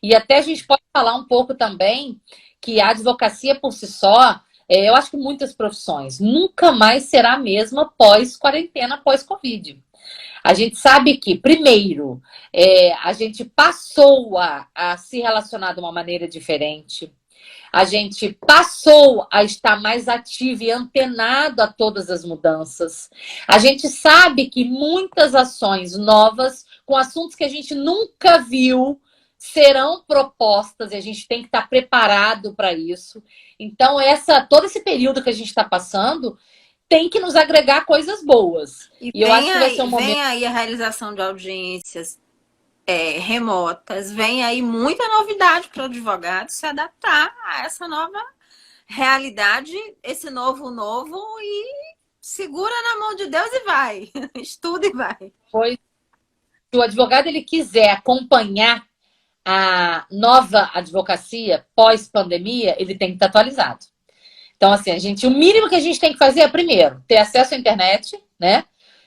E até a gente pode falar um pouco também que a advocacia por si só, eu acho que muitas profissões, nunca mais será a mesma pós-quarentena, pós-Covid. A gente sabe que, primeiro, a gente passou a se relacionar de uma maneira diferente. A gente passou a estar mais ativo e antenado a todas as mudanças. A gente sabe que muitas ações novas, com assuntos que a gente nunca viu, serão propostas e a gente tem que estar preparado para isso. Então, todo esse período que a gente está passando tem que nos agregar coisas boas. E eu acho que vai ser um momento. Vem aí a realização de audiências remotas, vem aí muita novidade para o advogado se adaptar a essa nova realidade, esse novo e segura na mão de Deus e vai. Estuda e vai. Pois, se o advogado ele quiser acompanhar a nova advocacia pós-pandemia, ele tem que estar atualizado. Então, assim, o mínimo que a gente tem que fazer é, primeiro, ter acesso à internet, né?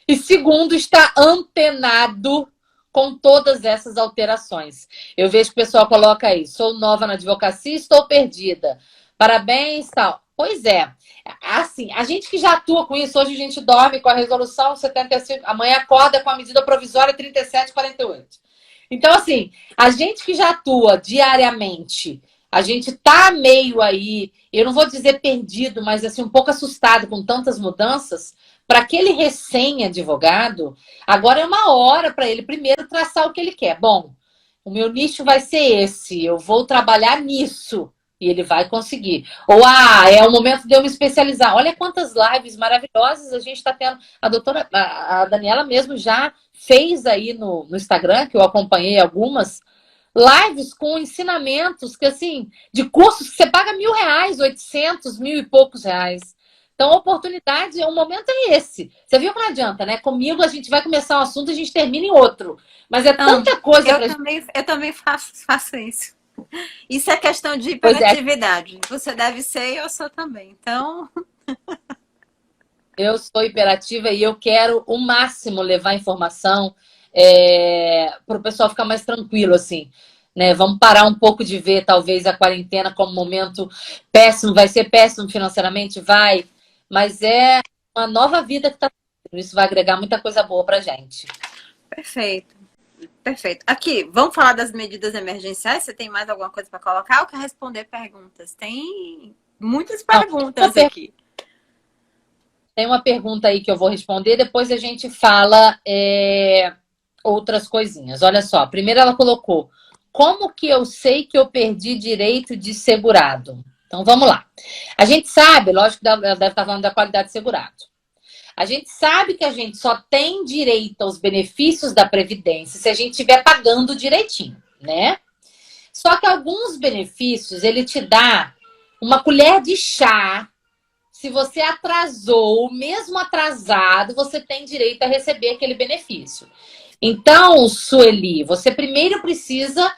E segundo, estar antenado com todas essas alterações. Eu vejo que o pessoal coloca aí, sou nova na advocacia, estou perdida. Parabéns, tal. Pois é. Assim, a gente que já atua com isso, hoje a gente dorme com a resolução 75, amanhã acorda com a medida provisória 3748. Então, assim, a gente que já atua diariamente, a gente tá meio aí, eu não vou dizer perdido, mas assim, um pouco assustado com tantas mudanças. Para aquele recém-advogado, agora é uma hora para ele primeiro traçar o que ele quer. Bom, o meu nicho vai ser esse, eu vou trabalhar nisso. E ele vai conseguir. Ou, é o momento de eu me especializar. Olha quantas lives maravilhosas a gente está tendo. A Daniela mesmo já fez aí no Instagram, que eu acompanhei algumas, lives com ensinamentos que, assim, de cursos que você paga R$1.000, 800, mil e poucos reais. Então, a oportunidade, o momento é esse. Você viu que não adianta, né? Comigo, a gente vai começar um assunto e a gente termina em outro. Mas é tanta coisa Eu também faço isso. Isso é questão de hiperatividade. Você deve ser e eu sou também. Então... Eu sou hiperativa e eu quero o máximo levar informação para o pessoal ficar mais tranquilo, assim. Né? Vamos parar um pouco de ver, talvez, a quarentena como um momento péssimo. Vai ser péssimo financeiramente? Vai. Mas é uma nova vida que está. Isso vai agregar muita coisa boa para a gente. Perfeito. Perfeito. Aqui, vamos falar das medidas emergenciais? Você tem mais alguma coisa para colocar ou quer responder perguntas? Tem muitas perguntas aqui. Tem uma pergunta aí que eu vou responder, depois a gente fala outras coisinhas. Olha só, primeiro ela colocou, como que eu sei que eu perdi direito de segurado? Então vamos lá. A gente sabe, lógico que ela deve estar falando da qualidade de segurado. A gente sabe que a gente só tem direito aos benefícios da Previdência se a gente estiver pagando direitinho, né? Só que alguns benefícios, ele te dá uma colher de chá. Se você atrasou, mesmo atrasado, você tem direito a receber aquele benefício. Então, Sueli, você primeiro precisa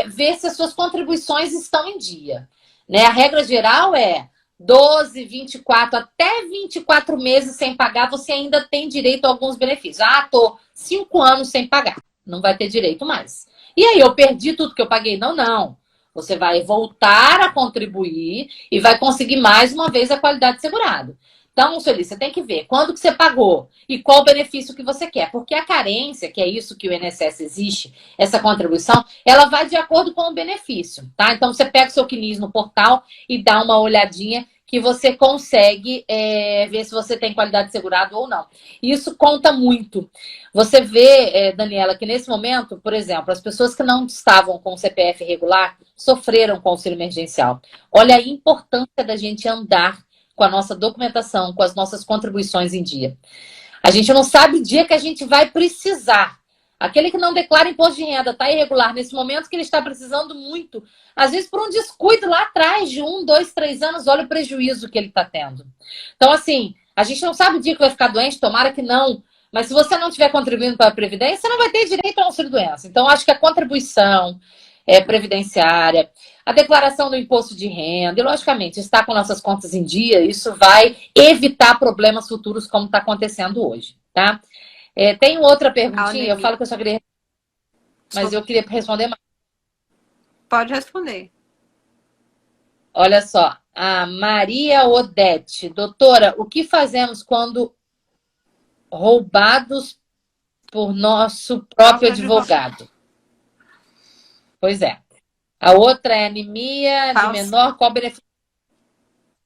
ver se as suas contribuições estão em dia. Né? A regra geral é 12, 24, até 24 meses sem pagar, você ainda tem direito a alguns benefícios. Tô 5 anos sem pagar, não vai ter direito mais. E aí, eu perdi tudo que eu paguei? Não, não. Você vai voltar a contribuir e vai conseguir mais uma vez a qualidade de segurado. Então, Sueli, você tem que ver quando que você pagou e qual o benefício que você quer. Porque a carência, que é isso que o INSS existe, essa contribuição, ela vai de acordo com o benefício, tá? Então, você pega o seu CNIS no portal e dá uma olhadinha que você consegue ver se você tem qualidade de segurado ou não. Isso conta muito. Você vê, Daniela, que nesse momento, por exemplo, as pessoas que não estavam com o CPF regular sofreram com o auxílio emergencial. Olha a importância da gente andar com a nossa documentação, com as nossas contribuições em dia. A gente não sabe o dia que a gente vai precisar. Aquele que não declara imposto de renda está irregular nesse momento que ele está precisando muito. Às vezes, por um descuido lá atrás de 1, 2, 3 anos, olha o prejuízo que ele está tendo. Então, assim, a gente não sabe o dia que vai ficar doente, tomara que não. Mas se você não estiver contribuindo para a Previdência, você não vai ter direito ao auxílio-doença. Então, acho que a contribuição previdenciária, a declaração do imposto de renda, e, logicamente, estar com nossas contas em dia, isso vai evitar problemas futuros como está acontecendo hoje, tá? Tem outra perguntinha, eu falo que eu só queria... Mas eu queria responder mais. Pode responder. Olha só, a Maria Odete. Doutora, o que fazemos quando roubados por nosso próprio advogado. Pois é. A outra é anemia de menor, qual benefício?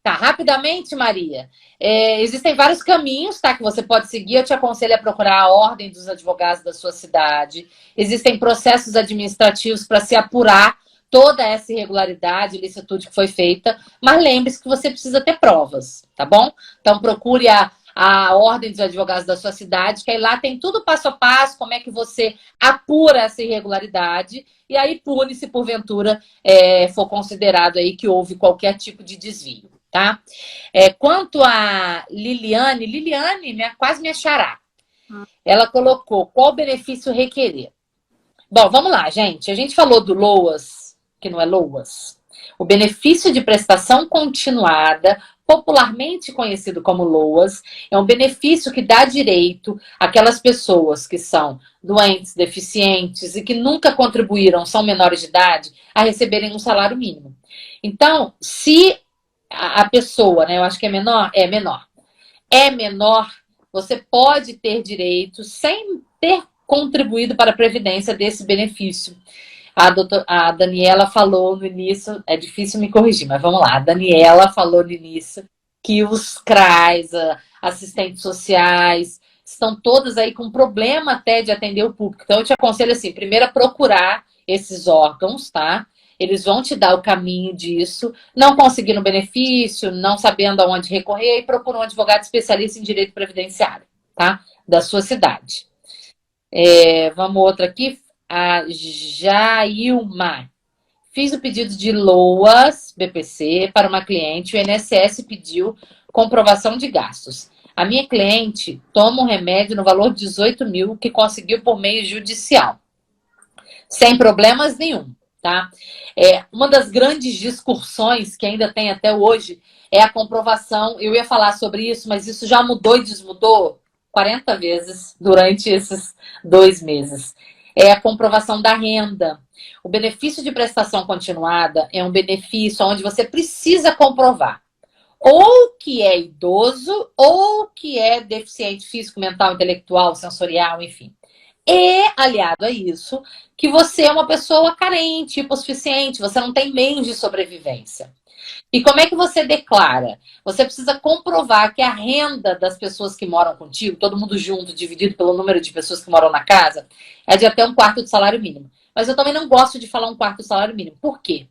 Tá, rapidamente, Maria. Existem vários caminhos, tá, que você pode seguir. Eu te aconselho a procurar a ordem dos advogados da sua cidade. Existem processos administrativos para se apurar toda essa irregularidade, ilicitude que foi feita. Mas lembre-se que você precisa ter provas, tá bom? Então procure a ordem dos advogados da sua cidade, que aí lá tem tudo passo a passo, como é que você apura essa irregularidade, e aí pune se porventura for considerado aí que houve qualquer tipo de desvio, tá? Quanto a Liliane, quase minha xará, ela colocou qual benefício requerer. Bom, vamos lá, gente. A gente falou do LOAS, que não é LOAS. O benefício de prestação continuada, popularmente conhecido como LOAS, é um benefício que dá direito àquelas pessoas que são doentes, deficientes e que nunca contribuíram, são menores de idade, a receberem um salário mínimo. Então, se a pessoa, né, eu acho que é menor, você pode ter direito sem ter contribuído para a Previdência desse benefício. A Daniela falou no início, é difícil me corrigir, mas vamos lá. A Daniela falou no início que os CRAs, assistentes sociais, estão todos aí com problema até de atender o público. Então, eu te aconselho assim, primeiro a procurar esses órgãos, tá? Eles vão te dar o caminho disso. Não conseguindo benefício, não sabendo aonde recorrer, e procura um advogado especialista em direito previdenciário, tá? Da sua cidade. Vamos outra aqui. A Jailma. Fiz o pedido de LOAS, BPC, para uma cliente. O INSS pediu comprovação de gastos. A minha cliente toma um remédio no valor de 18 mil que conseguiu por meio judicial. Sem problemas nenhum, tá? Uma das grandes discussões que ainda tem até hoje é a comprovação. Eu ia falar sobre isso, mas isso já mudou e desmudou 40 vezes durante esses 2 meses. É a comprovação da renda. O benefício de prestação continuada é um benefício onde você precisa comprovar ou que é idoso ou que é deficiente físico, mental, intelectual, sensorial, enfim. E, aliado a isso, que você é uma pessoa carente, hipossuficiente, você não tem meios de sobrevivência. E como é que você declara? Você precisa comprovar que a renda das pessoas que moram contigo, todo mundo junto, dividido pelo número de pessoas que moram na casa, é de até 1/4 do salário mínimo. Mas eu também não gosto de falar 1/4 do salário mínimo. Por quê?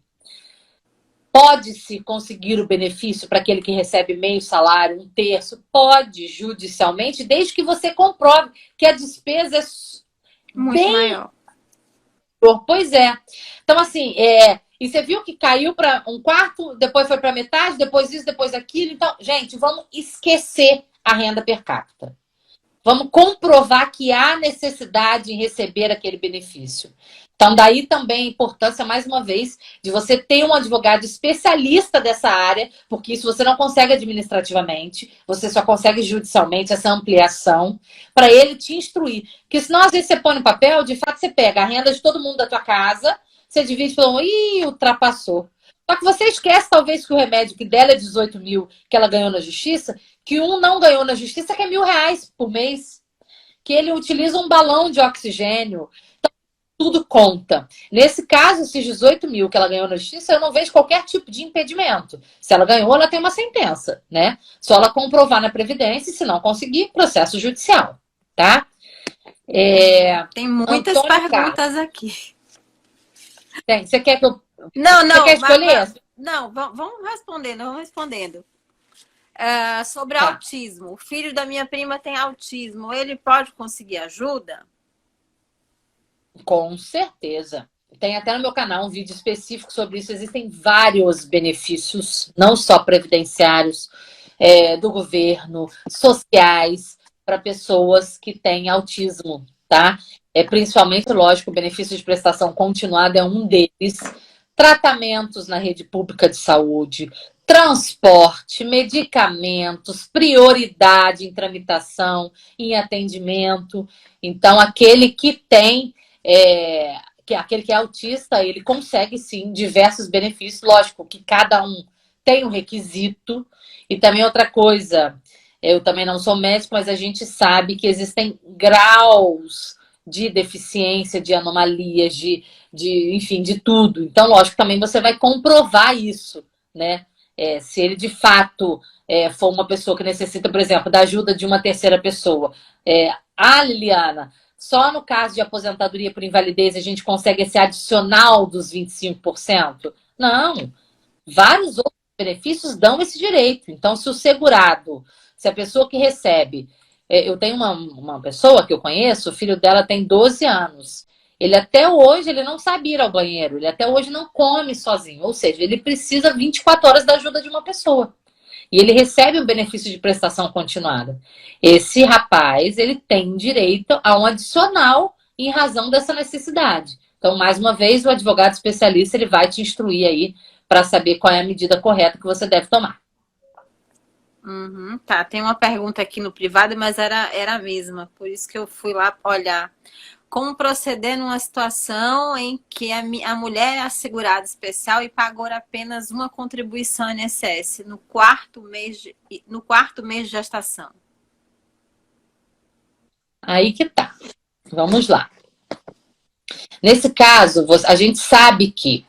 Pode-se conseguir o benefício para aquele que recebe meio salário, 1/3? Pode, judicialmente, desde que você comprove que a despesa é muito bem maior. Pois é. Então, assim, e você viu que caiu para 1/4, depois foi para metade, depois isso, depois aquilo. Então, gente, vamos esquecer a renda per capita. Vamos comprovar que há necessidade em receber aquele benefício. Então, daí também a importância, mais uma vez, de você ter um advogado especialista dessa área, porque isso você não consegue administrativamente, você só consegue judicialmente essa ampliação, para ele te instruir. Porque senão, às vezes, você põe no papel, de fato, você pega a renda de todo mundo da tua casa, você divide pelo ultrapassou. Só que você esquece, talvez, que o remédio que dela é 18 mil, que ela ganhou na justiça, que um não ganhou na justiça, que é R$ 1.000 por mês. Que ele utiliza um balão de oxigênio. Então, tudo conta. Nesse caso, esses 18 mil que ela ganhou na justiça, eu não vejo qualquer tipo de impedimento. Se ela ganhou, ela tem uma sentença, né? Só ela comprovar na Previdência e, se não conseguir, processo judicial, tá? Tem muitas Antônio perguntas Carlos. aqui. Você quer que eu... Não, Você quer escolher? Não, vamos respondendo. Sobre Tá. autismo. O filho da minha prima tem autismo. Ele pode conseguir ajuda? Com certeza. Tem até no meu canal um vídeo específico sobre isso. Existem vários benefícios, não só previdenciários, do governo, sociais, para pessoas que têm autismo, tá? Principalmente, lógico, o benefício de prestação continuada é um deles. Tratamentos na rede pública de saúde, transporte, medicamentos, prioridade em tramitação, em atendimento. Então, aquele que tem, aquele que é autista, ele consegue sim diversos benefícios. Lógico que cada um tem um requisito. E também outra coisa, Eu também não sou médico, mas a gente sabe que existem graus de deficiência, de anomalias, enfim, de tudo. Então, lógico, também você vai comprovar isso, né? Se ele de fato for uma pessoa que necessita, por exemplo, da ajuda de uma terceira pessoa. Liliana, só no caso de aposentadoria por invalidez a gente consegue esse adicional dos 25%? Não. Vários outros benefícios dão esse direito. Então, se o segurado, se a pessoa que recebe... Eu tenho uma pessoa que eu conheço, o filho dela tem 12 anos. Ele até hoje ele não sabe ir ao banheiro, ele até hoje não come sozinho. Ou seja, ele precisa 24 horas da ajuda de uma pessoa. E ele recebe um benefício de prestação continuada. Esse rapaz, ele tem direito a um adicional em razão dessa necessidade. Então, mais uma vez, o advogado especialista ele vai te instruir aí para saber qual é a medida correta que você deve tomar. Tá, tem uma pergunta aqui no privado, mas era a mesma, por isso que eu fui lá olhar. Como proceder numa situação em que a mulher é assegurada especial e pagou apenas uma contribuição INSS no quarto mês de gestação? Aí que tá. Vamos lá. Nesse caso, a gente sabe que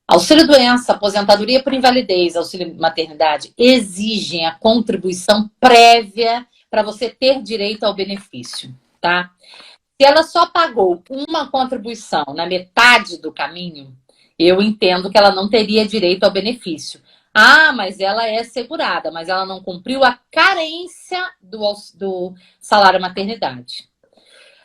auxílio-doença, aposentadoria por invalidez, auxílio-maternidade exigem a contribuição prévia para você ter direito ao benefício, tá? Se ela só pagou uma contribuição na metade do caminho, eu entendo que ela não teria direito ao benefício. Mas ela é segurada, mas ela não cumpriu a carência do salário maternidade.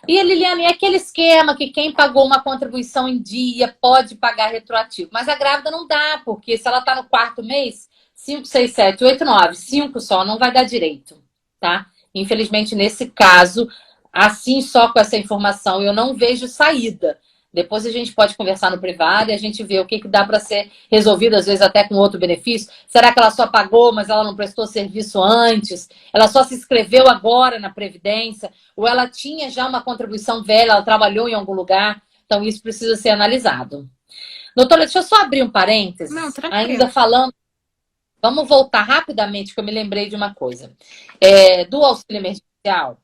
E, Liliane, é aquele esquema que quem pagou uma contribuição em dia pode pagar retroativo. Mas a grávida não dá, porque se ela está no quarto mês, 5, 6, 7, 8, 9, 5 só, não vai dar direito, tá? Infelizmente, nesse caso, assim só com essa informação, eu não vejo saída. Depois a gente pode conversar no privado e a gente vê o que dá para ser resolvido, às vezes até com outro benefício. Será que ela só pagou, mas ela não prestou serviço antes? Ela só se inscreveu agora na Previdência? Ou ela tinha já uma contribuição velha, ela trabalhou em algum lugar? Então isso precisa ser analisado. Doutora, deixa eu só abrir um parênteses. Não, tranquilo. Ainda falando, vamos voltar rapidamente, que eu me lembrei de uma coisa. Do auxílio emergencial,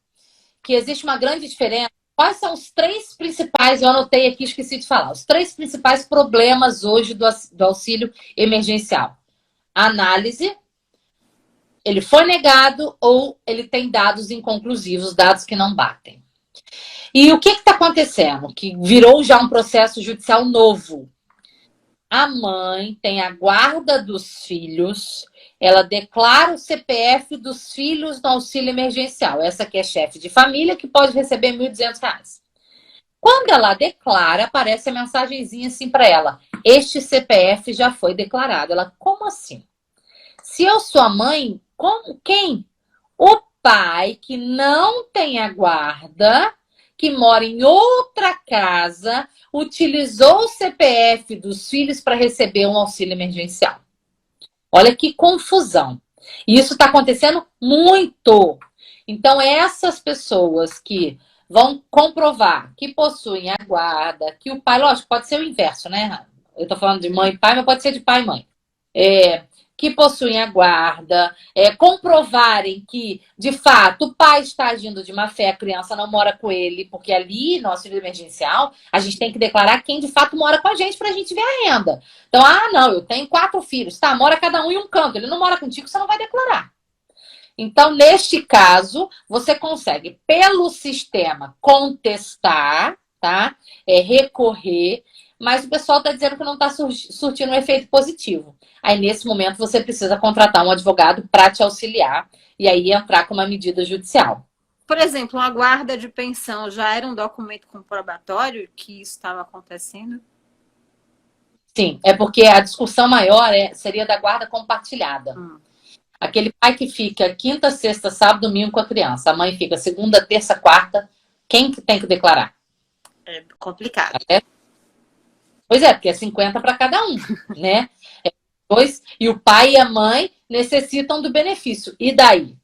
que existe uma grande diferença. Quais são os 3 principais, eu anotei aqui, esqueci de falar, os 3 principais problemas hoje do auxílio emergencial? A análise, ele foi negado ou ele tem dados inconclusivos, dados que não batem. E o que está acontecendo? Que virou já um processo judicial novo. A mãe tem a guarda dos filhos, ela declara o CPF dos filhos no auxílio emergencial. Essa que é chefe de família, que pode receber R$ 1.200. Quando ela declara, aparece a mensagenzinha assim para ela. Este CPF já foi declarado. Ela, como assim? Se eu sou a mãe, quem? O pai que não tem a guarda, que mora em outra casa, utilizou o CPF dos filhos para receber um auxílio emergencial. Olha que confusão. E isso está acontecendo muito. Então, essas pessoas que vão comprovar que possuem a guarda, que o pai, lógico, pode ser o inverso, né? Eu estou falando de mãe e pai, mas pode ser de pai e mãe. Que possuem a guarda, comprovarem que, de fato, o pai está agindo de má fé, a criança não mora com ele, porque ali, no auxílio emergencial, a gente tem que declarar quem de fato mora com a gente para a gente ver a renda. Então, não, eu tenho 4 filhos, tá, mora cada um em um canto, ele não mora contigo, você não vai declarar. Então, neste caso, você consegue, pelo sistema, contestar, tá? Recorrer, mas o pessoal está dizendo que não está surtindo um efeito positivo. Aí, nesse momento, você precisa contratar um advogado para te auxiliar e aí entrar com uma medida judicial. Por exemplo, uma guarda de pensão já era um documento comprobatório que isso estava acontecendo? Sim, é porque a discussão maior seria da guarda compartilhada. Aquele pai que fica quinta, sexta, sábado, domingo com a criança. A mãe fica segunda, terça, quarta. Quem que tem que declarar? É complicado. Pois porque é 50 para cada um, né? E o pai e a mãe necessitam do benefício. E daí?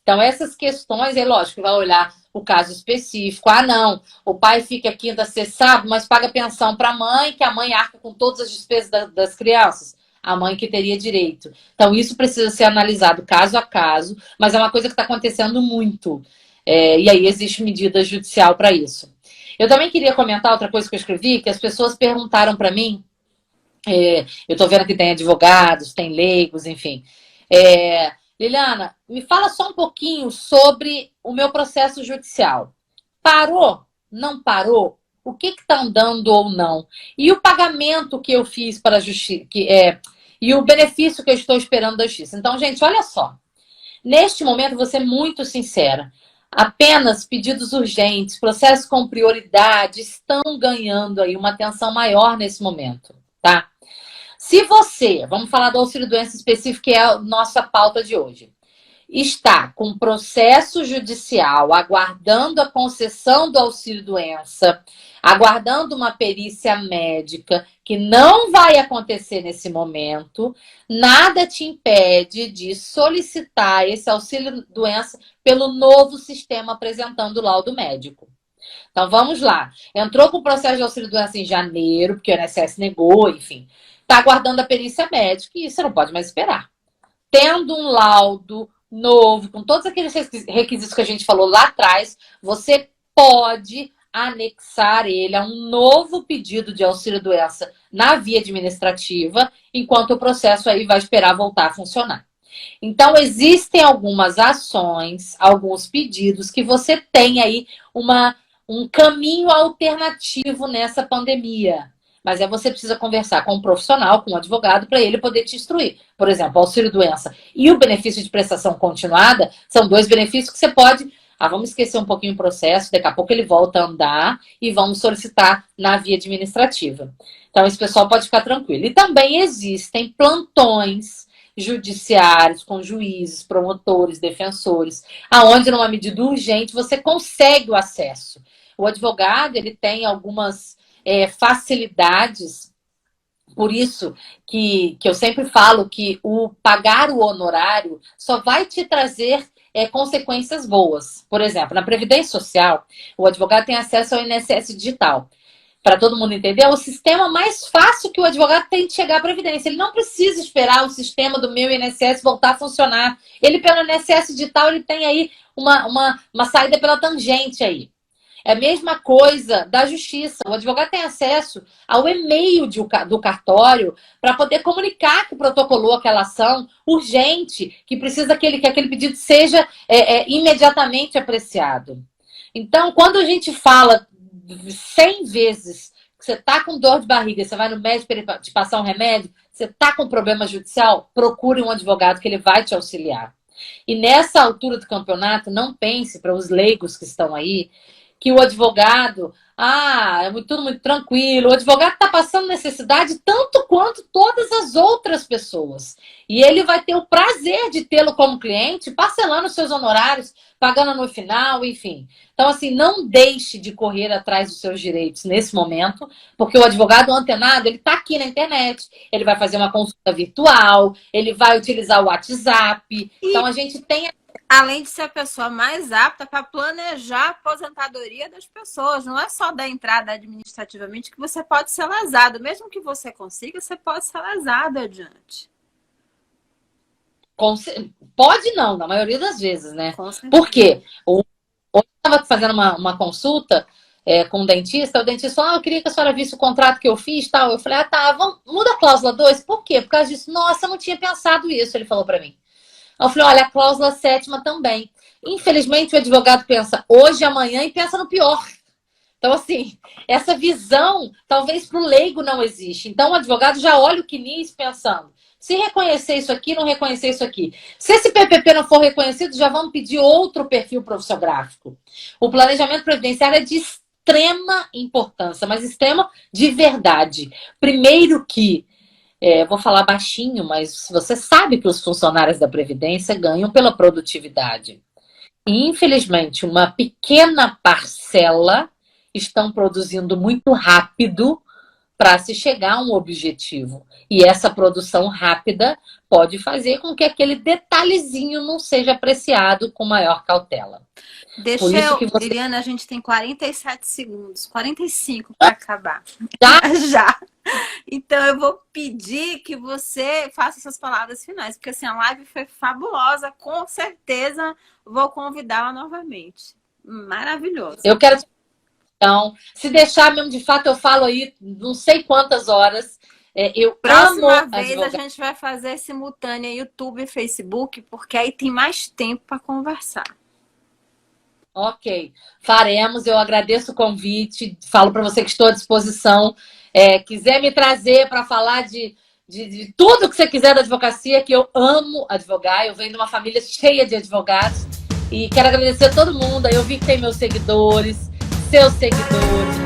Então, essas questões, é lógico, vai olhar o caso específico. Não, o pai fica quinta, sexta, sábado, mas paga pensão para a mãe, que a mãe arca com todas as despesas das crianças. a mãe que teria direito. Então, isso precisa ser analisado caso a caso, mas é uma coisa que está acontecendo muito. E aí existe medida judicial para isso. Eu também queria comentar outra coisa que eu escrevi, que as pessoas perguntaram para mim, eu estou vendo que tem advogados, tem leigos, enfim. Liliana, me fala só um pouquinho sobre o meu processo judicial. Parou? Não parou? O que está andando ou não? E o pagamento que eu fiz para a justiça, e o benefício que eu estou esperando da justiça. Então, gente, olha só. Neste momento, vou ser muito sincera. Apenas pedidos urgentes, processos com prioridade estão ganhando aí uma atenção maior nesse momento, tá? Se você, vamos falar do auxílio-doença específico, que é a nossa pauta de hoje, está com processo judicial, aguardando a concessão do auxílio-doença, aguardando uma perícia médica, que não vai acontecer nesse momento, nada te impede de solicitar esse auxílio-doença pelo novo sistema apresentando o laudo médico. Então, vamos lá. Entrou com o processo de auxílio-doença em janeiro, porque o INSS negou, enfim. Está aguardando a perícia médica e você não pode mais esperar. Tendo um laudo novo, com todos aqueles requisitos que a gente falou lá atrás, você pode anexar ele a um novo pedido de auxílio-doença na via administrativa, enquanto o processo aí vai esperar voltar a funcionar. Então, existem algumas ações, alguns pedidos que você tem aí um caminho alternativo nessa pandemia. Mas você precisa conversar com um profissional, com um advogado, para ele poder te instruir. Por exemplo, o auxílio-doença e o benefício de prestação continuada são dois benefícios que você pode... vamos esquecer um pouquinho o processo, daqui a pouco ele volta a andar e vamos solicitar na via administrativa. Então, esse pessoal pode ficar tranquilo. E também existem plantões judiciários com juízes, promotores, defensores, aonde numa medida urgente você consegue o acesso. O advogado, ele tem algumas facilidades, por isso que eu sempre falo que o pagar o honorário só vai te trazer consequências boas. Por exemplo, na Previdência Social, o advogado tem acesso ao INSS digital. Para todo mundo entender, é o sistema mais fácil que o advogado tem de chegar à Previdência. Ele não precisa esperar o sistema do meu INSS voltar a funcionar. Ele, pelo INSS digital, ele tem aí uma saída pela tangente aí. É a mesma coisa da justiça. O advogado tem acesso ao e-mail do cartório para poder comunicar que protocolou aquela ação urgente, que precisa que aquele pedido seja imediatamente apreciado. Então, quando a gente fala 100 vezes que você está com dor de barriga, você vai no médico para ele te passar um remédio, você está com problema judicial, procure um advogado que ele vai te auxiliar. E nessa altura do campeonato, não pense, para os leigos que estão aí, que o advogado, é tudo muito tranquilo, o advogado está passando necessidade tanto quanto todas as outras pessoas. E ele vai ter o prazer de tê-lo como cliente, parcelando os seus honorários, pagando no final, enfim. Então, assim, não deixe de correr atrás dos seus direitos nesse momento, porque o advogado antenado, ele está aqui na internet, ele vai fazer uma consulta virtual, ele vai utilizar o WhatsApp. Então, a gente tem... Além de ser a pessoa mais apta para planejar a aposentadoria das pessoas. Não é só dar entrada administrativamente que você pode ser lesado. Mesmo que você consiga, você pode ser lesado adiante. Pode não, na maioria das vezes, né? Por quê? Hoje eu estava fazendo uma consulta com um dentista, o dentista falou, eu queria que a senhora visse o contrato que eu fiz, tal. Eu falei, muda a cláusula 2. Por quê? Por causa disso. Nossa, eu não tinha pensado isso, ele falou para mim. Eu falei, olha, a cláusula 7ª também. Infelizmente, o advogado pensa hoje, amanhã e pensa no pior. Então, assim, essa visão, talvez para o leigo não existe. Então, o advogado já olha o CNIS pensando, se reconhecer isso aqui, não reconhecer isso aqui. Se esse PPP não for reconhecido, já vamos pedir outro perfil profissiográfico. O planejamento previdenciário é de extrema importância, mas extrema de verdade. Primeiro que vou falar baixinho, mas você sabe que os funcionários da Previdência ganham pela produtividade. E, infelizmente, uma pequena parcela estão produzindo muito rápido para se chegar a um objetivo. E essa produção rápida pode fazer com que aquele detalhezinho não seja apreciado com maior cautela. Deixa Liliana, a gente tem 47 segundos, 45 para acabar. Já? Já. Então eu vou pedir que você faça essas palavras finais, porque assim, a live foi fabulosa, com certeza vou convidá-la novamente. Maravilhoso. Eu quero... Então, se deixar mesmo, de fato, eu falo aí não sei quantas horas. Próxima vez a gente vai fazer simultânea YouTube e Facebook, porque aí tem mais tempo para conversar. Ok, faremos. Eu agradeço o convite. Falo para você que estou à disposição. Quiser me trazer para falar de tudo que você quiser da advocacia, que eu amo advogar. Eu venho de uma família cheia de advogados. E quero agradecer a todo mundo. Eu vi que tem meus seguidores, seus seguidores.